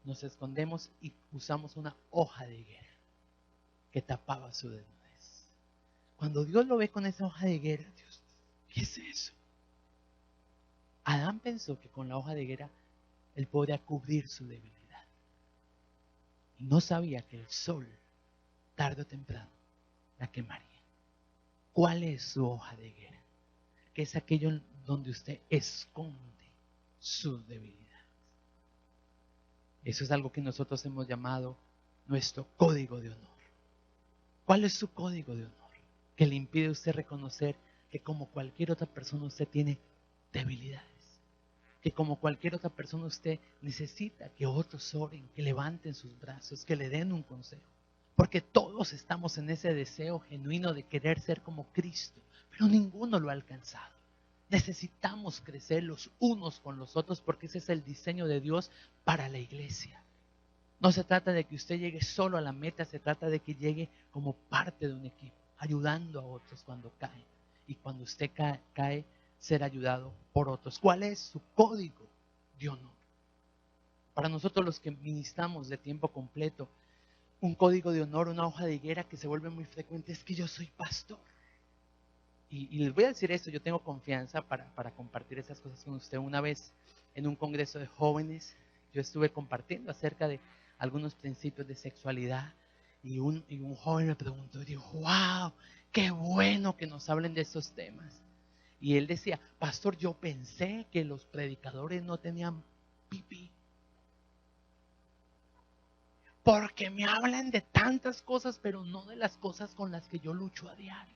[SPEAKER 1] Nos escondemos y usamos una hoja de higuera que tapaba su desnudez. Cuando Dios lo ve con esa hoja de higuera, Dios, ¿qué es eso? Adán pensó que con la hoja de higuera él podría cubrir su debilidad. Y no sabía que el sol, tarde o temprano, la quemaría. ¿Cuál es su hoja de higuera? Que es aquello donde usted esconde sus debilidades. Eso es algo que nosotros hemos llamado nuestro código de honor. ¿Cuál es su código de honor? Que le impide a usted reconocer que como cualquier otra persona usted tiene debilidades. Que como cualquier otra persona usted necesita que otros oren, que levanten sus brazos, que le den un consejo. Porque todos estamos en ese deseo genuino de querer ser como Cristo, pero ninguno lo ha alcanzado. Necesitamos crecer los unos con los otros porque ese es el diseño de Dios para la iglesia. No se trata de que usted llegue solo a la meta, se trata de que llegue como parte de un equipo, ayudando a otros cuando caen. Y cuando usted cae, ser ayudado por otros. ¿Cuál es su código de honor? Para nosotros los que ministramos de tiempo completo, un código de honor, una hoja de higuera que se vuelve muy frecuente es que yo soy pastor. Y les voy a decir esto, yo tengo confianza para compartir esas cosas con usted. Una vez en un congreso de jóvenes, yo estuve compartiendo acerca de algunos principios de sexualidad y un joven me preguntó y dijo, wow, qué bueno que nos hablen de esos temas. Y él decía, pastor, yo pensé que los predicadores no tenían pipí. Porque me hablan de tantas cosas, pero no de las cosas con las que yo lucho a diario.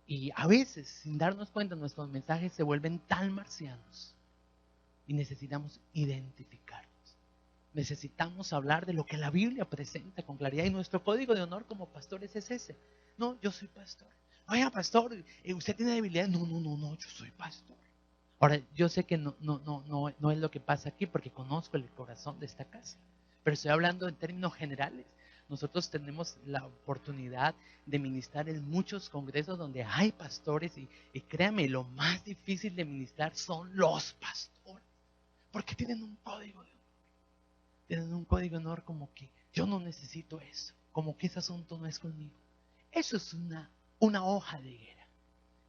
[SPEAKER 1] Y a veces, sin darnos cuenta, nuestros mensajes se vuelven tan marcianos. Y necesitamos identificarnos. Necesitamos hablar de lo que la Biblia presenta con claridad. Y nuestro código de honor como pastores es ese. No, yo soy pastor. Oiga, pastor, ¿usted tiene debilidad? No, yo soy pastor. Ahora, yo sé que no es lo que pasa aquí porque conozco el corazón de esta casa. Pero estoy hablando en términos generales. Nosotros tenemos la oportunidad de ministrar en muchos congresos donde hay pastores y créame, lo más difícil de ministrar son los pastores. Porque tienen un código de honor. Tienen un código de honor como que yo no necesito eso. Como que ese asunto no es conmigo. Eso es una hoja de higuera.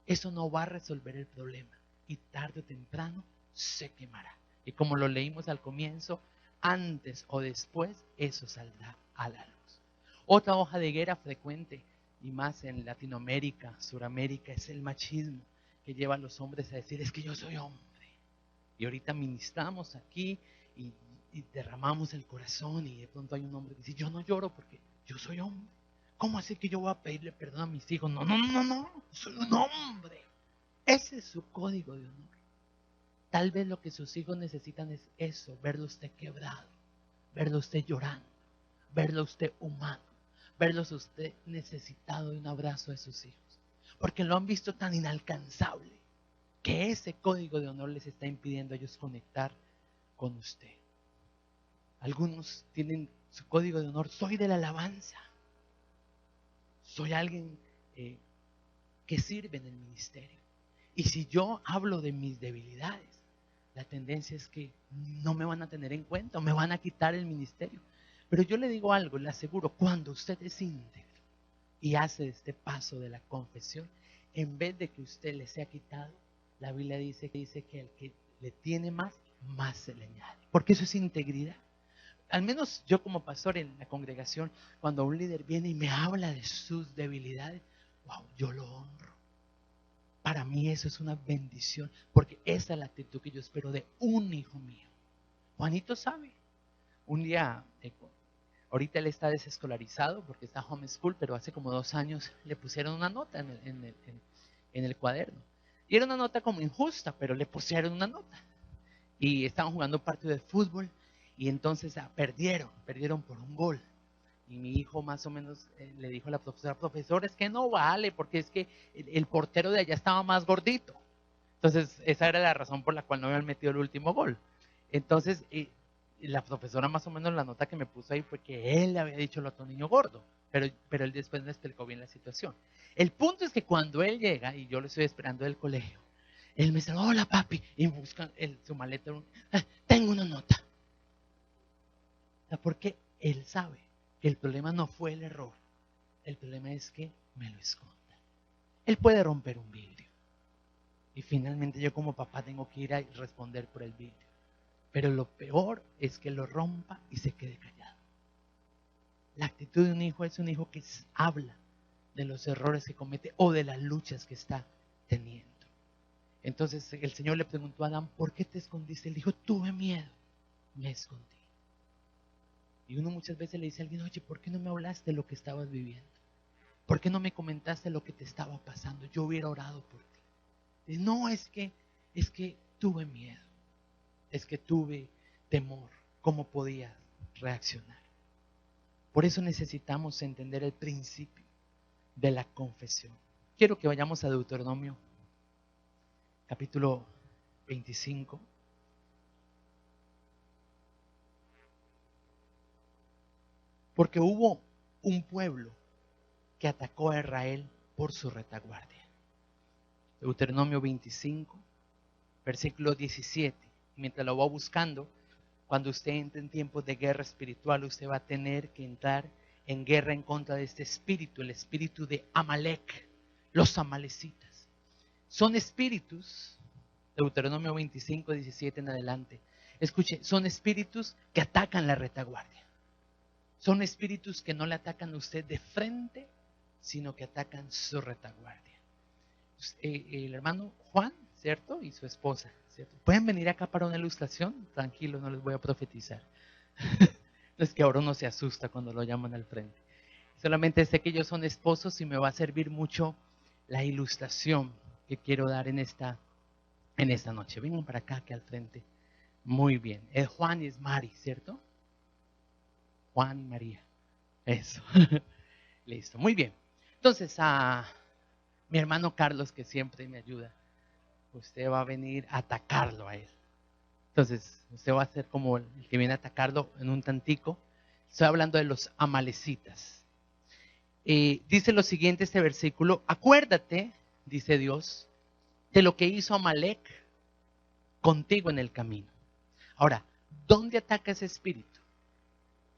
[SPEAKER 1] Eso no va a resolver el problema. Y tarde o temprano se quemará. Y como lo leímos al comienzo, antes o después eso saldrá a la luz. Otra hoja de higuera frecuente, y más en Latinoamérica, Suramérica, es el machismo que lleva a los hombres a decir, es que yo soy hombre. Y ahorita ministramos aquí y derramamos el corazón y de pronto hay un hombre que dice, yo no lloro porque yo soy hombre. ¿Cómo así que yo voy a pedirle perdón a mis hijos? No, soy un hombre. Ese es su código de honor. Tal vez lo que sus hijos necesitan es eso, verlo usted quebrado, verlo usted llorando, verlo usted humano, verlo usted necesitado de un abrazo de sus hijos. Porque lo han visto tan inalcanzable que ese código de honor les está impidiendo a ellos conectar con usted. Algunos tienen su código de honor, soy de la alabanza, soy alguien que sirve en el ministerio. Y si yo hablo de mis debilidades, la tendencia es que no me van a tener en cuenta o me van a quitar el ministerio. Pero yo le digo algo, le aseguro, cuando usted es íntegro y hace este paso de la confesión, en vez de que usted le sea quitado, la Biblia dice que el que le tiene más, más se le añade. Porque eso es integridad. Al menos yo como pastor en la congregación, cuando un líder viene y me habla de sus debilidades, wow, yo lo honro. Para mí eso es una bendición, porque esa es la actitud que yo espero de un hijo mío. Juanito sabe. Un día, ahorita él está desescolarizado porque está homeschool, pero hace como 2 años le pusieron una nota en el cuaderno. Y era una nota como injusta, pero le pusieron una nota. Y estaban jugando un partido de fútbol y entonces perdieron por un gol. Y mi hijo más o menos le dijo a la profesora, profesor, es que no vale, porque es que el portero de allá estaba más gordito. Entonces, esa era la razón por la cual no habían metido el último gol. Entonces, la profesora más o menos la nota que me puso ahí fue que él le había dicho al otro niño gordo, pero él después no explicó bien la situación. El punto es que cuando él llega, y yo lo estoy esperando del colegio, él me dice, hola papi, y busca su maleta, tengo una nota. Porque él sabe que el problema no fue el error, el problema es que me lo esconda. Él puede romper un vidrio. Y finalmente yo como papá tengo que ir a responder por el vidrio. Pero lo peor es que lo rompa y se quede callado. La actitud de un hijo es un hijo que habla de los errores que comete o de las luchas que está teniendo. Entonces el Señor le preguntó a Adán, ¿por qué te escondiste? Él dijo, tuve miedo, me escondí. Y uno muchas veces le dice a alguien, oye, ¿por qué no me hablaste de lo que estabas viviendo? ¿Por qué no me comentaste lo que te estaba pasando? Yo hubiera orado por ti. Y no, es que tuve miedo, es que tuve temor. ¿Cómo podía reaccionar? Por eso necesitamos entender el principio de la confesión. Quiero que vayamos a Deuteronomio, capítulo 25. Porque hubo un pueblo que atacó a Israel por su retaguardia. Deuteronomio 25, versículo 17. Mientras lo va buscando, cuando usted entre en tiempos de guerra espiritual, usted va a tener que entrar en guerra en contra de este espíritu, el espíritu de Amalek, los amalecitas. Son espíritus, Deuteronomio 25, 17 en adelante. Escuche, son espíritus que atacan la retaguardia. Son espíritus que no le atacan a usted de frente, sino que atacan su retaguardia. El hermano Juan, ¿cierto? Y su esposa, ¿cierto? ¿Pueden venir acá para una ilustración? Tranquilo, no les voy a profetizar. No es que ahora uno se asusta cuando lo llaman al frente. Solamente sé que ellos son esposos y me va a servir mucho la ilustración que quiero dar en esta noche. Vengan para acá, aquí al frente. Muy bien. Es Juan y es Mari, ¿cierto? Juan y María. Eso. Listo, muy bien. Entonces, mi hermano Carlos, que siempre me ayuda, usted va a venir a atacarlo a él. Entonces, usted va a ser como el que viene a atacarlo en un tantico. Estoy hablando de los amalecitas. Dice lo siguiente este versículo, acuérdate, dice Dios, de lo que hizo Amalek contigo en el camino. Ahora, ¿dónde ataca ese espíritu?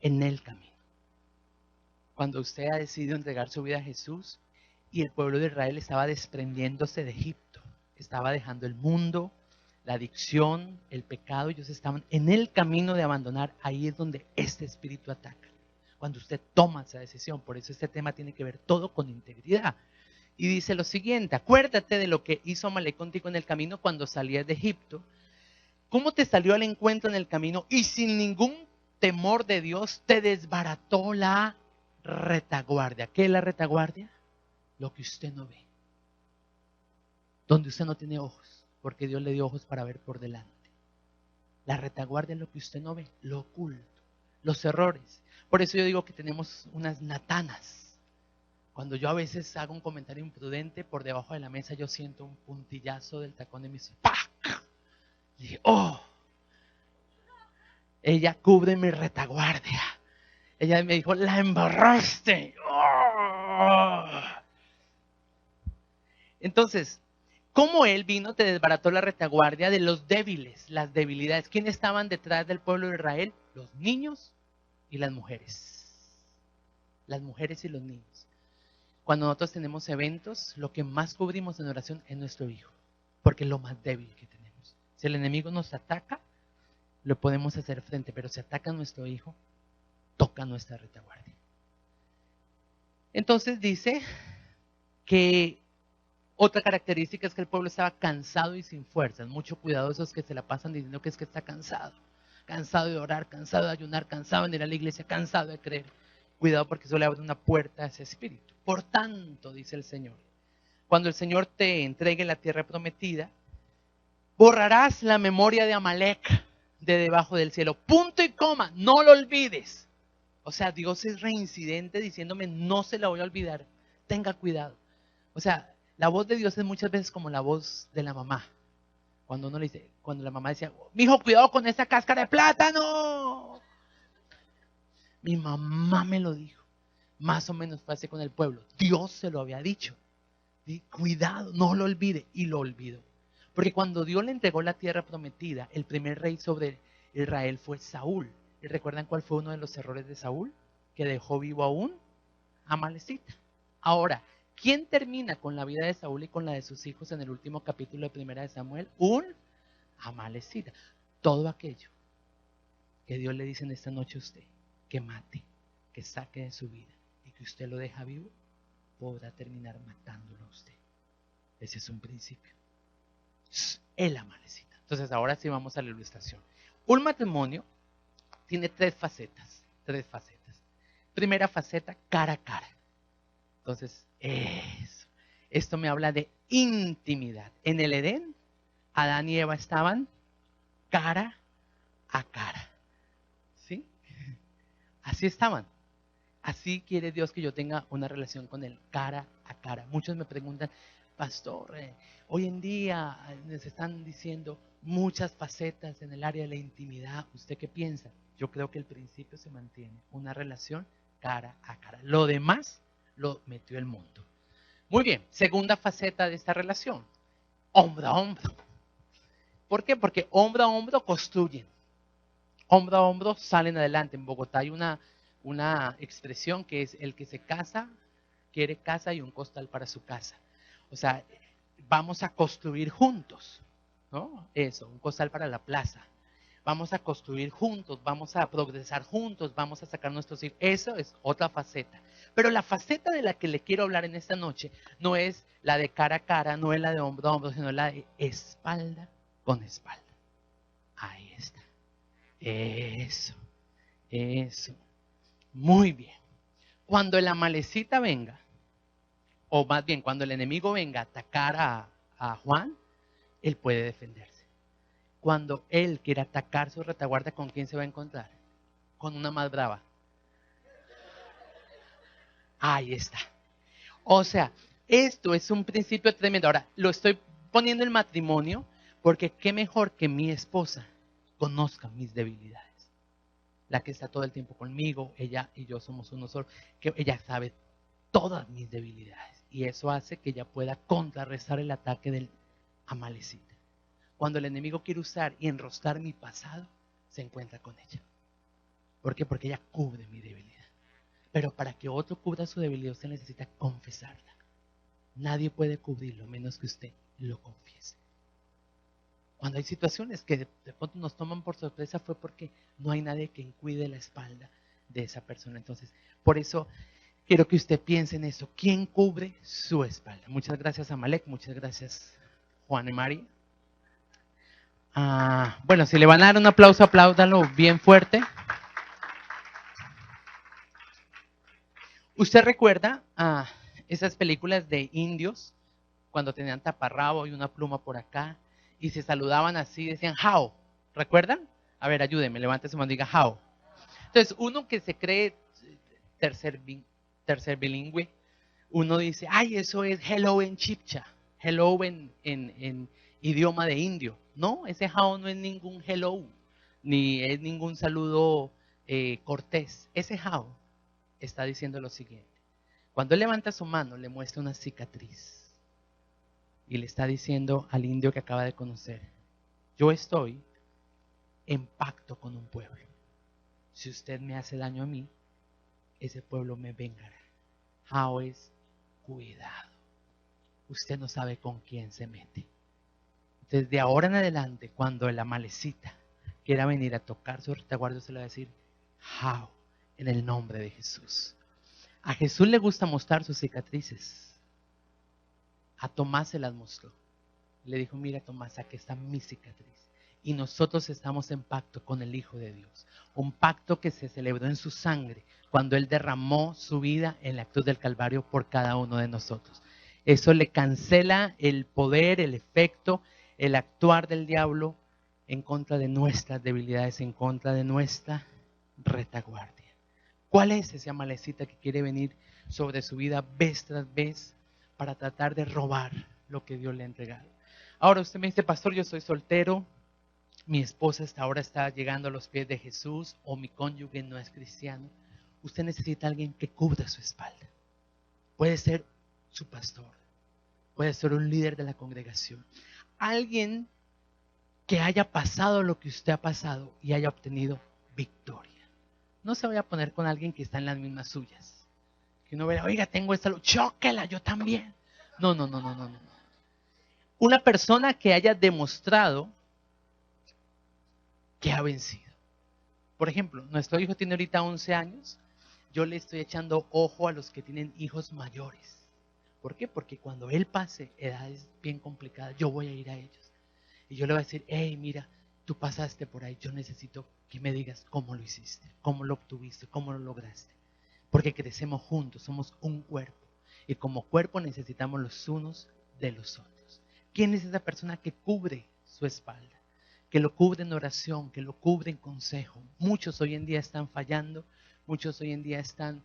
[SPEAKER 1] En el camino. Cuando usted ha decidido entregar su vida a Jesús y el pueblo de Israel estaba desprendiéndose de Egipto, estaba dejando el mundo, la adicción, el pecado, ellos estaban en el camino de abandonar, ahí es donde este espíritu ataca. Cuando usted toma esa decisión, por eso este tema tiene que ver todo con integridad. Y dice lo siguiente, acuérdate de lo que hizo Amalek contigo en el camino cuando salías de Egipto, cómo te salió al encuentro en el camino y sin ningún temor de Dios te desbarató la retaguardia. ¿Qué es la retaguardia? Lo que usted no ve. Donde usted no tiene ojos, porque Dios le dio ojos para ver por delante. La retaguardia es lo que usted no ve, lo oculto, los errores. Por eso yo digo que tenemos unas natanas. Cuando yo a veces hago un comentario imprudente, por debajo de la mesa yo siento un puntillazo del tacón de mis ¡pac! Y dije, ¡oh! Ella cubre mi retaguardia. Ella me dijo, la embarraste. ¡Oh! Entonces, ¿cómo él vino, te desbarató la retaguardia de los débiles, las debilidades? ¿Quiénes estaban detrás del pueblo de Israel? Los niños y las mujeres. Las mujeres y los niños. Cuando nosotros tenemos eventos, lo que más cubrimos en oración es nuestro hijo, porque es lo más débil que tenemos. Si el enemigo nos ataca, lo podemos hacer frente, pero si ataca a nuestro hijo, toca nuestra retaguardia. Entonces dice que otra característica es que el pueblo estaba cansado y sin fuerzas. Mucho cuidado esos que se la pasan diciendo que es que está cansado. Cansado de orar, cansado de ayunar, cansado de ir a la iglesia, cansado de creer. Cuidado porque eso le abre una puerta a ese espíritu. Por tanto, dice el Señor, cuando el Señor te entregue la tierra prometida, borrarás la memoria de Amalek de debajo del cielo. Punto y coma, no lo olvides. O sea, Dios es reincidente diciéndome, no se la voy a olvidar. Tenga cuidado. O sea, la voz de Dios es muchas veces como la voz de la mamá. Cuando uno le dice, cuando la mamá decía, mijo, cuidado con esa cáscara de plátano. Mi mamá me lo dijo. Más o menos fue así con el pueblo. Dios se lo había dicho. Cuidado, no lo olvide. Y lo olvidó. Porque cuando Dios le entregó la tierra prometida, el primer rey sobre Israel fue Saúl. ¿Y recuerdan cuál fue uno de los errores de Saúl? Que dejó vivo a un amalecita. Ahora, ¿quién termina con la vida de Saúl y con la de sus hijos en el último capítulo de Primera de Samuel? Un amalecita. Todo aquello que Dios le dice en esta noche a usted, que mate, que saque de su vida y que usted lo deja vivo, podrá terminar matándolo a usted. Ese es un principio. El amalecita. Entonces ahora sí vamos a la ilustración. Un matrimonio tiene tres facetas. Primera faceta, cara a cara. Entonces, esto me habla de intimidad. En el Edén, Adán y Eva estaban cara a cara. ¿Sí? Así estaban. Así quiere Dios que yo tenga una relación con Él, cara a cara. Muchos me preguntan, pastor, hoy en día nos están diciendo muchas facetas en el área de la intimidad. ¿Usted qué piensa? Yo creo que el principio se mantiene, una relación cara a cara. Lo demás lo metió el mundo. Muy bien, segunda faceta de esta relación, hombro a hombro. ¿Por qué? Porque hombro a hombro construyen. Hombro a hombro salen adelante. En Bogotá hay una expresión que es el que se casa, quiere casa y un costal para su casa. O sea, vamos a construir juntos, ¿no? Eso, un costal para la plaza. Vamos a construir juntos, vamos a progresar juntos, vamos a sacar nuestros hijos. Eso es otra faceta. Pero la faceta de la que le quiero hablar en esta noche no es la de cara a cara, no es la de hombro a hombro, sino la de espalda con espalda. Ahí está. Eso. Muy bien. Cuando el amalecita venga, o más bien cuando el enemigo venga a atacar a Juan, él puede defenderse. Cuando él quiera atacar su retaguardia, ¿con quién se va a encontrar? Con una más brava. Ahí está. O sea, esto es un principio tremendo. Ahora, lo estoy poniendo en matrimonio porque qué mejor que mi esposa conozca mis debilidades. La que está todo el tiempo conmigo, ella y yo somos uno solo, que ella sabe todas mis debilidades. Y eso hace que ella pueda contrarrestar el ataque del amalecita. Cuando el enemigo quiere usar y enroscar mi pasado, se encuentra con ella. ¿Por qué? Porque ella cubre mi debilidad. Pero para que otro cubra su debilidad, usted necesita confesarla. Nadie puede cubrirlo menos que usted lo confiese. Cuando hay situaciones que de pronto nos toman por sorpresa fue porque no hay nadie que cuide la espalda de esa persona. Entonces, por eso quiero que usted piense en eso. ¿Quién cubre su espalda? Muchas gracias, Amalek. Muchas gracias, Juan y Mari. Bueno, si le van a dar un aplauso, apláudalo bien fuerte. ¿Usted recuerda esas películas de indios cuando tenían taparrabo y una pluma por acá y se saludaban así, decían how? ¿Recuerdan? A ver, ayúdeme, levántese su mano y diga how. Entonces, uno que se cree tercer bilingüe, uno dice, ay, eso es hello en chipcha, hello en idioma de indio. No, ese how no es ningún hello. ni es ningún saludo cortés. Ese how está diciendo lo siguiente. Cuando él levanta su mano, le muestra una cicatriz y le está diciendo al indio que acaba de conocer, yo estoy en pacto con un pueblo. Si usted me hace daño a mí, ese pueblo me vengará. How es cuidado. Usted no sabe con quién se mete. Desde ahora en adelante, cuando la malecita quiera venir a tocar su retaguardia, se le va a decir, how, en el nombre de Jesús. A Jesús le gusta mostrar sus cicatrices. A Tomás se las mostró. Le dijo, mira Tomás, aquí está mi cicatriz. Y nosotros estamos en pacto con el Hijo de Dios. Un pacto que se celebró en su sangre cuando Él derramó su vida en la cruz del Calvario por cada uno de nosotros. Eso le cancela el poder, el efecto, el actuar del diablo en contra de nuestras debilidades, en contra de nuestra retaguardia. ¿Cuál es esa malecita que quiere venir sobre su vida vez tras vez para tratar de robar lo que Dios le ha entregado? Ahora usted me dice, pastor, yo soy soltero, mi esposa hasta ahora está llegando a los pies de Jesús o mi cónyuge no es cristiano. Usted necesita a alguien que cubra su espalda. Puede ser su pastor, puede ser un líder de la congregación, alguien que haya pasado lo que usted ha pasado y haya obtenido victoria. No se vaya a poner con alguien que está en las mismas suyas. Que uno vea, oiga, tengo esta lucha, chóquela, yo también. No. Una persona que haya demostrado que ha vencido. Por ejemplo, nuestro hijo tiene ahorita 11 años. Yo le estoy echando ojo a los que tienen hijos mayores. ¿Por qué? Porque cuando él pase edades bien complicadas, yo voy a ir a ellos. Y yo le voy a decir, hey, mira, tú pasaste por ahí, yo necesito que me digas cómo lo hiciste, cómo lo obtuviste, cómo lo lograste. Porque crecemos juntos, somos un cuerpo. Y como cuerpo necesitamos los unos de los otros. ¿Quién es esa persona que cubre su espalda? Que lo cubre en oración, que lo cubre en consejo. Muchos hoy en día están fallando, muchos hoy en día están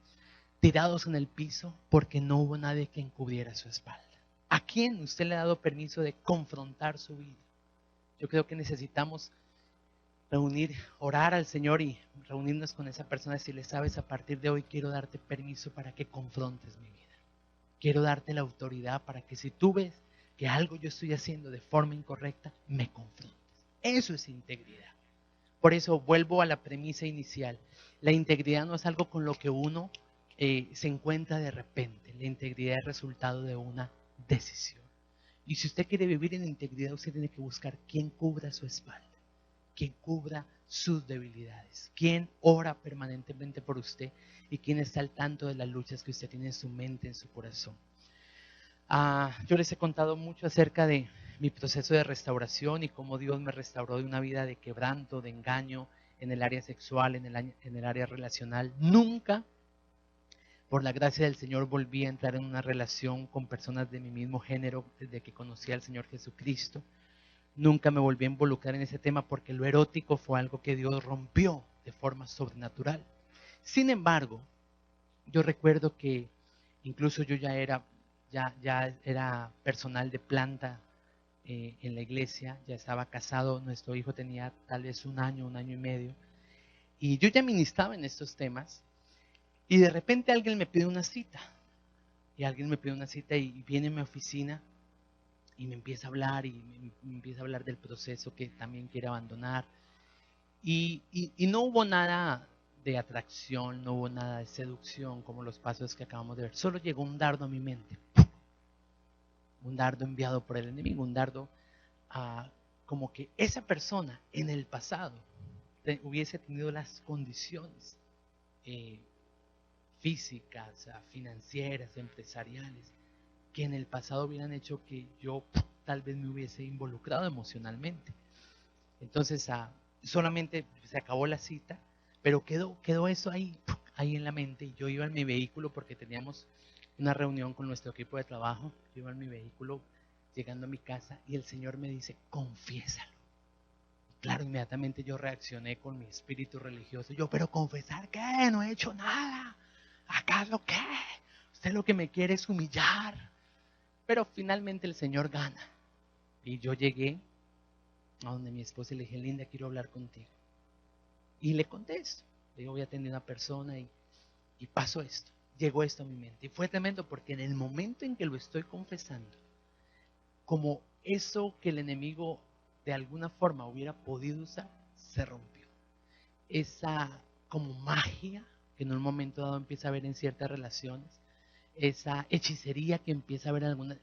[SPEAKER 1] tirados en el piso porque no hubo nadie que encubriera su espalda. ¿A quién usted le ha dado permiso de confrontar su vida? Yo creo que necesitamos orar al Señor y reunirnos con esa persona y decirle, sabes, a partir de hoy quiero darte permiso para que confrontes mi vida. Quiero darte la autoridad para que si tú ves que algo yo estoy haciendo de forma incorrecta, me confrontes. Eso es integridad. Por eso vuelvo a la premisa inicial. La integridad no es algo con lo que uno se encuentra de repente. La integridad es resultado de una decisión. Y si usted quiere vivir en integridad, usted tiene que buscar quién cubra su espalda, quién cubra sus debilidades, quién ora permanentemente por usted y quién está al tanto de las luchas que usted tiene en su mente, en su corazón. Yo les he contado mucho acerca de mi proceso de restauración y cómo Dios me restauró de una vida de quebranto, de engaño en el área sexual, en el área relacional. Nunca, por la gracia del Señor, volví a entrar en una relación con personas de mi mismo género desde que conocí al Señor Jesucristo. Nunca me volví a involucrar en ese tema porque lo erótico fue algo que Dios rompió de forma sobrenatural. Sin embargo, yo recuerdo que incluso yo ya era personal de planta en la iglesia, ya estaba casado, nuestro hijo tenía tal vez un año y medio, y yo ya ministraba en estos temas, y de repente alguien me pide una cita, y viene a mi oficina, y me empieza a hablar, me empieza a hablar del proceso que también quiere abandonar, y no hubo nada de atracción, no hubo nada de seducción como los pasos que acabamos de ver, solo llegó un dardo a mi mente, un dardo enviado por el enemigo, un dardo como que esa persona en el pasado hubiese tenido las condiciones físicas, financieras, empresariales, que en el pasado hubieran hecho que yo tal vez me hubiese involucrado emocionalmente. Entonces solamente se acabó la cita, pero quedó eso ahí en la mente. Y yo iba en mi vehículo porque teníamos una reunión con nuestro equipo de trabajo. Yo iba en mi vehículo llegando a mi casa y el Señor me dice, confiésalo. Claro, inmediatamente yo reaccioné con mi espíritu religioso. Yo, pero confesar qué, no he hecho nada. ¿Acaso qué? Usted lo que me quiere es humillar. Pero finalmente el Señor gana. Y yo llegué a donde mi esposa y le dije, Linda, quiero hablar contigo. Y le conté esto. Le digo, voy a atender a una persona y pasó esto. Llegó esto a mi mente. Y fue tremendo porque en el momento en que lo estoy confesando, como eso que el enemigo de alguna forma hubiera podido usar, se rompió. Esa como magia que en un momento dado empieza a haber en ciertas relaciones, esa hechicería que empieza a haber en algunas,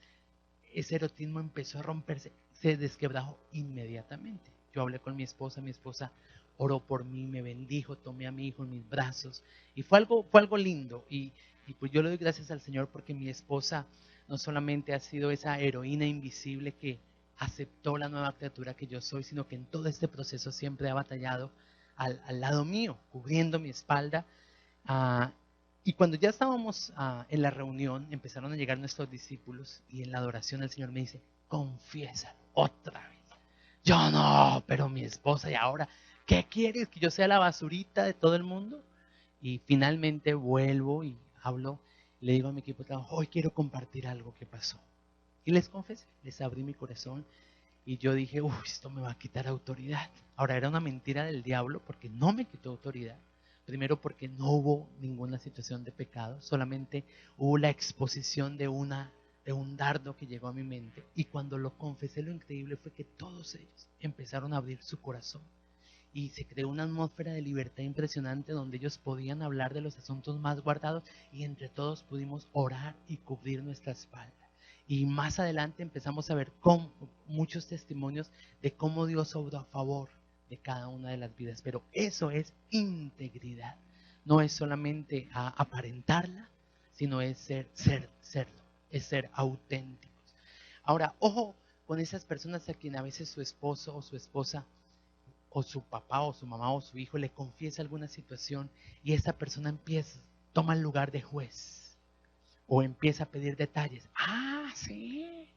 [SPEAKER 1] ese erotismo empezó a romperse, se desquebrajó inmediatamente. Yo hablé con mi esposa oró por mí, me bendijo, tomé a mi hijo en mis brazos y fue algo lindo y pues yo le doy gracias al Señor porque mi esposa no solamente ha sido esa heroína invisible que aceptó la nueva criatura que yo soy, sino que en todo este proceso siempre ha batallado al lado mío, cubriendo mi espalda. Uh, y cuando ya estábamos en la reunión, empezaron a llegar nuestros discípulos y en la adoración el Señor me dice, confiésalo otra vez. Yo no, pero mi esposa y ahora, ¿qué quieres? ¿Que yo sea la basurita de todo el mundo? Y finalmente vuelvo y hablo, le digo a mi equipo de trabajo, hoy quiero compartir algo que pasó. Y les confesé, les abrí mi corazón y yo dije, uy, esto me va a quitar autoridad. Ahora era una mentira del diablo porque no me quitó autoridad. Primero porque no hubo ninguna situación de pecado, solamente hubo la exposición de un dardo que llegó a mi mente. Y cuando lo confesé, lo increíble fue que todos ellos empezaron a abrir su corazón. Y se creó una atmósfera de libertad impresionante donde ellos podían hablar de los asuntos más guardados y entre todos pudimos orar y cubrir nuestra espalda. Y más adelante empezamos a ver muchos testimonios de cómo Dios obró a favor de cada una de las vidas. Pero eso es integridad. No es solamente aparentarla, sino es serlo, es ser auténticos. Ahora, ojo con esas personas a quien a veces su esposo o su esposa o su papá o su mamá o su hijo le confiesa alguna situación y esa persona toma el lugar de juez o empieza a pedir detalles. Ah, sí,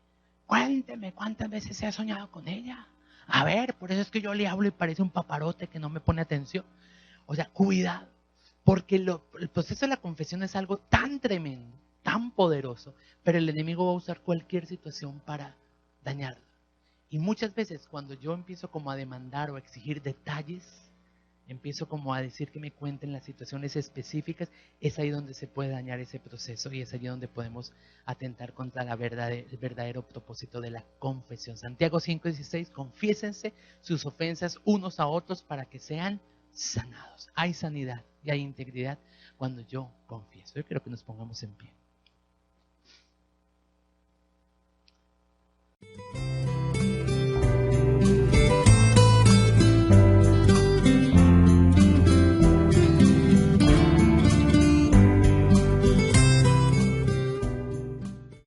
[SPEAKER 1] cuénteme cuántas veces se ha soñado con ella. A ver, por eso es que yo le hablo y parece un paparote que no me pone atención. O sea, cuidado, porque el proceso de la confesión es algo tan tremendo, tan poderoso, pero el enemigo va a usar cualquier situación para dañarlo. Y muchas veces cuando yo empiezo como a demandar o a exigir detalles, empiezo como a decir que me cuenten las situaciones específicas, es ahí donde se puede dañar ese proceso y es ahí donde podemos atentar contra el verdadero propósito de la confesión. Santiago 5:16, confiésense sus ofensas unos a otros para que sean sanados. Hay sanidad y hay integridad cuando yo confieso. Yo quiero que nos pongamos en pie.